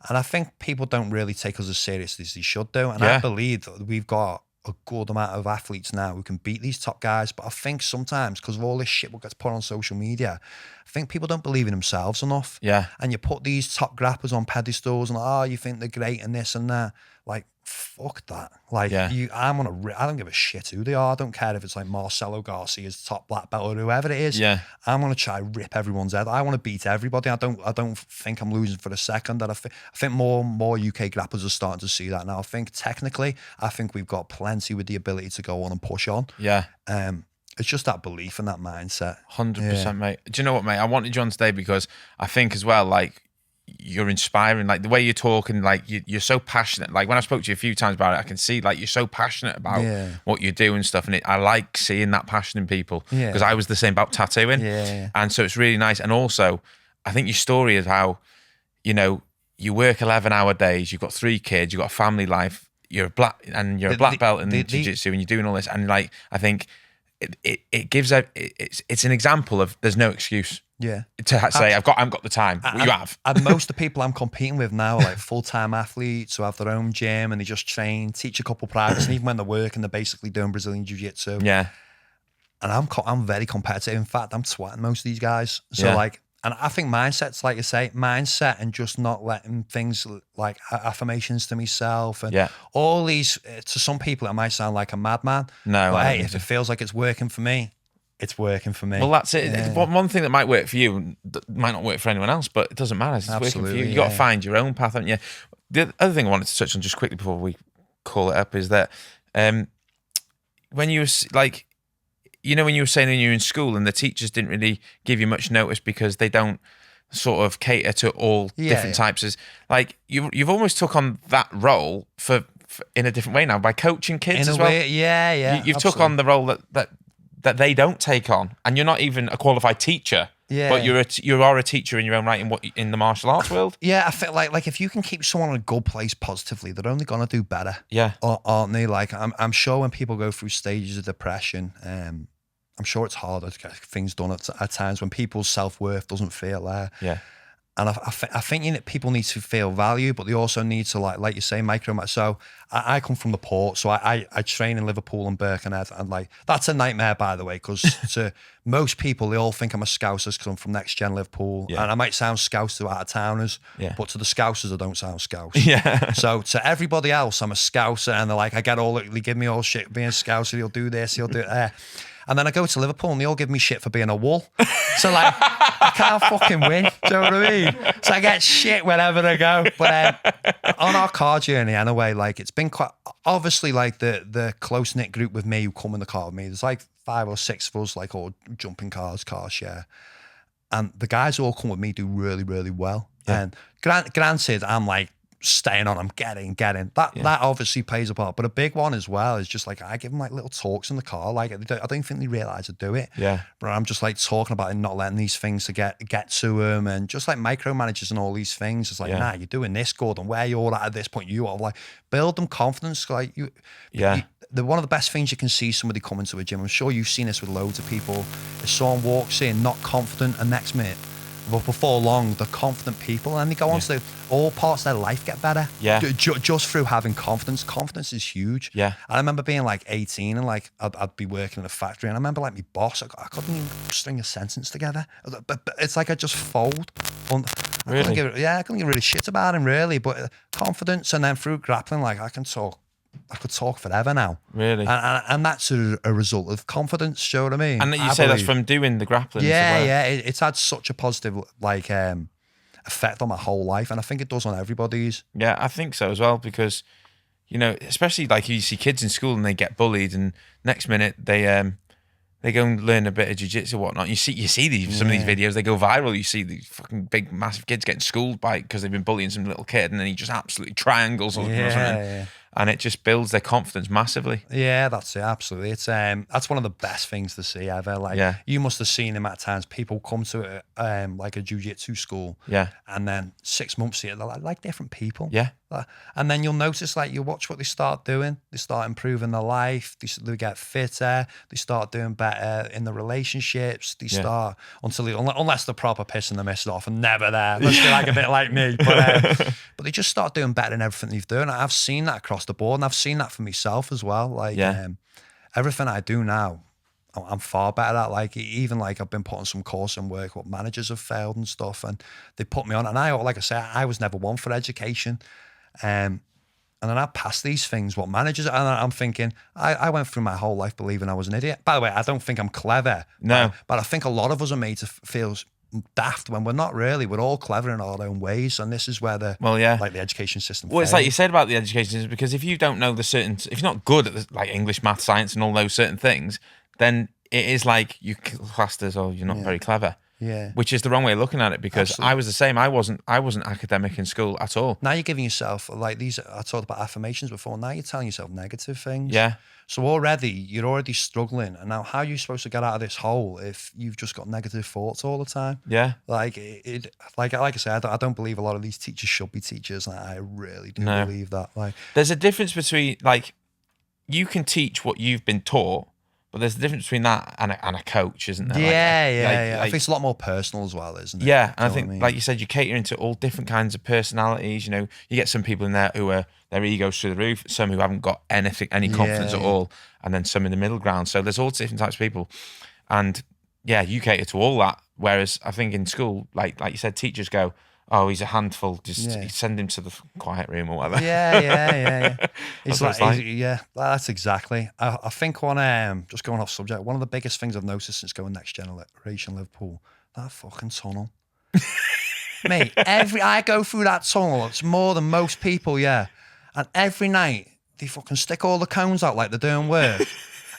And I think people don't really take us as seriously as they should do. And I believe that we've got a good amount of athletes now who can beat these top guys. But I think sometimes, because of all this shit what gets put on social media, I think people don't believe in themselves enough. Yeah. And you put these top grapplers on pedestals and oh, you think they're great and this and that. Like, fuck that. Like, I don't give a shit who they are. I don't care if it's like Marcelo Garcia's top black belt or whoever it is. Yeah. I'm gonna try rip everyone's head. I want to beat everybody. I don't think I'm losing for a second. And I think more UK grapplers are starting to see that now. I think technically, we've got plenty with the ability to go on and push on. Yeah. It's just that belief and that mindset. 100%, mate. Do you know what, mate? I wanted you on today because I think as well, like, you're inspiring, like the way you're talking, like you're so passionate. Like when I spoke to you a few times about it, I can see like you're so passionate about what you do and stuff. And I like seeing that passion in people because I was the same about tattooing. And so it's really nice. And also, I think your story is how, you know, you work 11-hour days, you've got 3 kids, you've got a family life, you're a black belt in jiu-jitsu and you're doing all this. And like, I think it gives it's an example of there's no excuse. Yeah. To say I've got the time. You have. And most of the people I'm competing with now are like full-time athletes who have their own gym and they just train, teach a couple privates, and even when they're working, they're basically doing Brazilian Jiu Jitsu. Yeah. And I'm very competitive. In fact, I'm twatting most of these guys. So like, and I think mindset's like you say, mindset and just not letting things like affirmations to myself and all these, to some people it might sound like a madman. No. But hey, if it feels like it's working for me, it's working for me. Well, that's it. Yeah. One thing that might work for you might not work for anyone else, but it doesn't matter. It's working for you. You got to find your own path, haven't you? The other thing I wanted to touch on just quickly before we call it up is that when you were like, you know, when you were saying when you were in school and the teachers didn't really give you much notice because they don't sort of cater to all different types of, like you've almost took on that role for in a different way now by coaching kids as well. Way, you've took on the role that they don't take on, and you're not even a qualified teacher. Yeah, but you are a teacher in your own right in the martial arts world. Yeah, I feel like if you can keep someone in a good place positively, they're only gonna do better. Yeah, aren't they? Like I'm sure when people go through stages of depression, I'm sure it's harder to get things done at times when people's self-worth doesn't feel there. Yeah. And I think people need to feel value, but they also need to like you say, micro. So I come from the port, so I train in Liverpool and Birkenhead, and like that's a nightmare, by the way, because to most people they all think I'm a Scouser because I'm from Next Gen Liverpool, and I might sound Scouse to out of towners, but to the Scousers I don't sound Scouse. Yeah. So to everybody else I'm a Scouser, and they're like they give me all shit being a Scouser. He'll do this, he'll do it. And then I go to Liverpool and they all give me shit for being a wool. So like, I can't fucking win. Do you know what I mean? So I get shit wherever I go. But on our car journey anyway, like it's been quite, obviously like the close-knit group with me who come in the car with me, there's like 5 or 6 of us, like all jumping cars, car share. And the guys who all come with me do really, really well. Yeah. And granted, I'm like, staying on, I'm getting that obviously plays a part, but a big one as well is just like I give them like little talks in the car, like I don't think they realize I do it, but I'm just like talking about it and not letting these things to get to them, and just like micromanages and all these things. It's like nah, you're doing this good, and where you're at this point, you are like build them confidence. Like one of the best things you can see somebody come into a gym, I'm sure you've seen this with loads of people, if someone walks in not confident and next minute but before long, they're confident people, and they go on to all parts of their life get better. Yeah. Just through having confidence. Confidence is huge. Yeah. I remember being like 18 and like I'd be working in a factory, and I remember like my boss, I couldn't even string a sentence together. But it's like I just fold. Really? I couldn't give really shit about him really, but confidence, and then through grappling, like I could talk forever now. Really? And that's a result of confidence, you know what I mean? And you say that's from doing the grappling? Yeah. It's had such a positive like effect on my whole life, and I think it does on everybody's. Yeah, I think so as well, because, you know, especially like you see kids in school and they get bullied, and next minute they go and learn a bit of jiu-jitsu or whatnot. You see some of these videos, they go viral. You see these fucking big, massive kids getting schooled because they've been bullying some little kid, and then he just absolutely triangles or something. Yeah. And it just builds their confidence massively. Yeah, that's it. Absolutely. It's that's one of the best things to see ever. Like, you must have seen him at times. People come to like a jiu-jitsu school. Yeah. And then 6 months later, they're like different people. Yeah. And then you'll notice, like, you watch what they start doing. They start improving their life. They get fitter. They start doing better in the relationships. They start unless they're proper pissing the mist off and never there. Unless they're like a bit like me. But they just start doing better in everything they've done. I've seen that across the board, and I've seen that for myself as well. Like, everything I do now, I'm far better at. Like, even like I've been putting some course and work what managers have failed and stuff, and they put me on. And like I say, I was never one for education. And then I passed these things, what managers, and I'm thinking, I went through my whole life believing I was an idiot. By the way, I don't think I'm clever. No. But I think a lot of us are made to feel daft when we're not really. We're all clever in our own ways, and this is where the education system Well, it's like you said about the education system, because if you don't know if you're not good at like English, math, science and all those certain things, then it is like you classed as, you're not very clever. Yeah. Which is the wrong way of looking at it, because Absolutely. I was the same. I wasn't academic in school at all. Now you're giving yourself, like, these, I talked about affirmations before, now you're telling yourself negative things. Yeah. So you're already struggling, and now how are you supposed to get out of this hole if you've just got negative thoughts all the time? Yeah. Like, like I said, I don't believe a lot of these teachers should be teachers. I really do believe that. Like, there's a difference between, like, you can teach what you've been taught, but there's a difference between that and a coach, isn't there? Yeah. I think it's a lot more personal as well, isn't it? Yeah, and I think, like you said, you cater into all different kinds of personalities. You know, you get some people in there who are, their egos through the roof, some who haven't got any confidence at all, and then some in the middle ground. So there's all different types of people, and you cater to all that. Whereas I think in school, like you said, teachers go, "Oh, he's a handful. Just send him to the quiet room or whatever." Yeah. It's That's exactly. I think just going off subject, one of the biggest things I've noticed since going Next Generation Liverpool, that fucking tunnel. Mate, I go through that tunnel. It's more than most people, and every night they fucking stick all the cones out like they're doing work,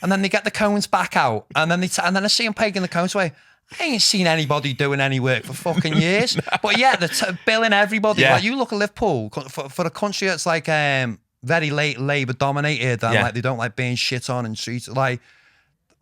and then they get the cones back out, and then I see them pegging the cones away. I ain't seen anybody doing any work for fucking years. But they're billing everybody. Like, you look at Liverpool, for a country that's like very late Labour dominated, and like they don't like being shit on and treated, like,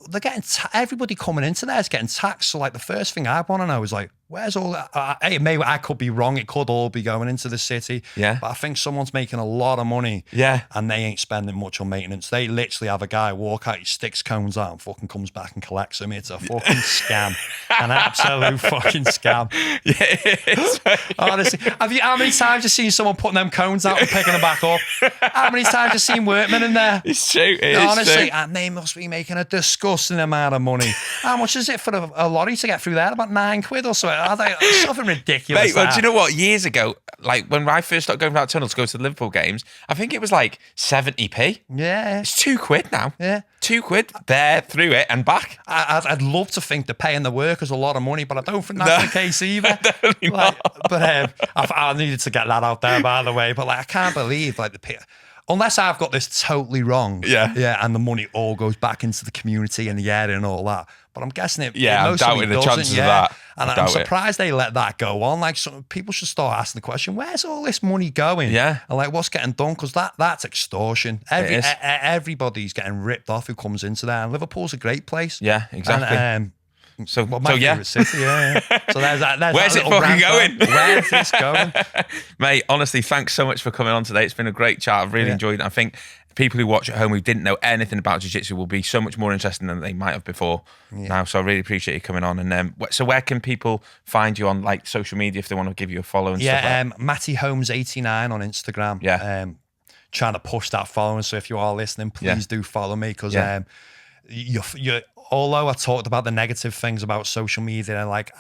they're getting everybody coming into there is getting taxed. So like the first thing I want to know is, like, where's all that? I could be wrong. It could all be going into the city. Yeah. But I think someone's making a lot of money. Yeah. And they ain't spending much on maintenance. They literally have a guy walk out, he sticks cones out and fucking comes back and collects them. It's a fucking scam. An absolute fucking scam. Yeah, it is. Honestly. How many times have you seen someone putting them cones out and picking them back up? How many times have you seen workmen in there? It's true. Honestly, and they must be making a disgusting amount of money. How much is it for a lorry to get through there? About £9 or so. I think it's something ridiculous. Mate, well, do you know what? Years ago, like when I first started going for that tunnel to go to the Liverpool games, I think it was like 70p. Yeah. It's £2 now. Yeah. £2 there, through it and back. I'd love to think they're paying the workers a lot of money, but I don't think that's the case either. Definitely not. But I needed to get that out there, by the way. But like, I can't believe, like, unless I've got this totally wrong. Yeah. And the money all goes back into the community and the area and all that. But I'm guessing it. Yeah, I'm doubting the chances of that. And I'm surprised they let that go on. Like, some people should start asking the question, where's all this money going? Yeah. And like, what's getting done? Because that's extortion. Everybody's getting ripped off who comes into there. And Liverpool's a great place. Yeah, exactly. And, So favorite city, yeah. So there's Where's it fucking going? Where's this going? Mate, honestly, thanks so much for coming on today. It's been a great chat. I've really enjoyed it. I think people who watch at home who didn't know anything about jiu-jitsu will be so much more interested than they might have before now. So I really appreciate you coming on. And so where can people find you on like social media if they want to give you a follow and stuff like that? Matty Holmes 89 on Instagram. Yeah. Trying to push that following. So if you are listening, please do follow me, because you're although I talked about the negative things about social media, and like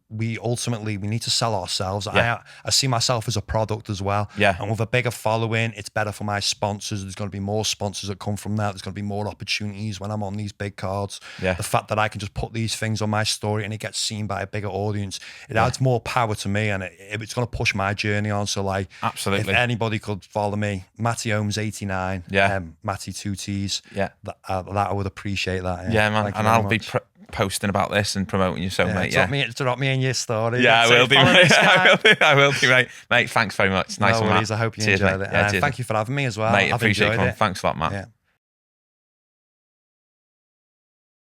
we need to sell ourselves. I see myself as a product as well. Yeah. And with a bigger following, it's better for my sponsors. There's going to be more sponsors that come from that. There's going to be more opportunities when I'm on these big cards. Yeah. The fact that I can just put these things on my story and it gets seen by a bigger audience, it adds more power to me, and it's going to push my journey on. So like, absolutely, if anybody could follow me, Matty Holmes 89, Matty 2 T's, that I would appreciate that. Yeah, man. And I'll be posting about this and promoting you, so mate. Drop me in your story. Yeah, I will do, mate. I will do, mate. Thanks very much. Nice one, worries. I hope you enjoyed it. Yeah, thank you for having me as well. Mate, appreciate it. Thanks a lot, Matt. Yeah.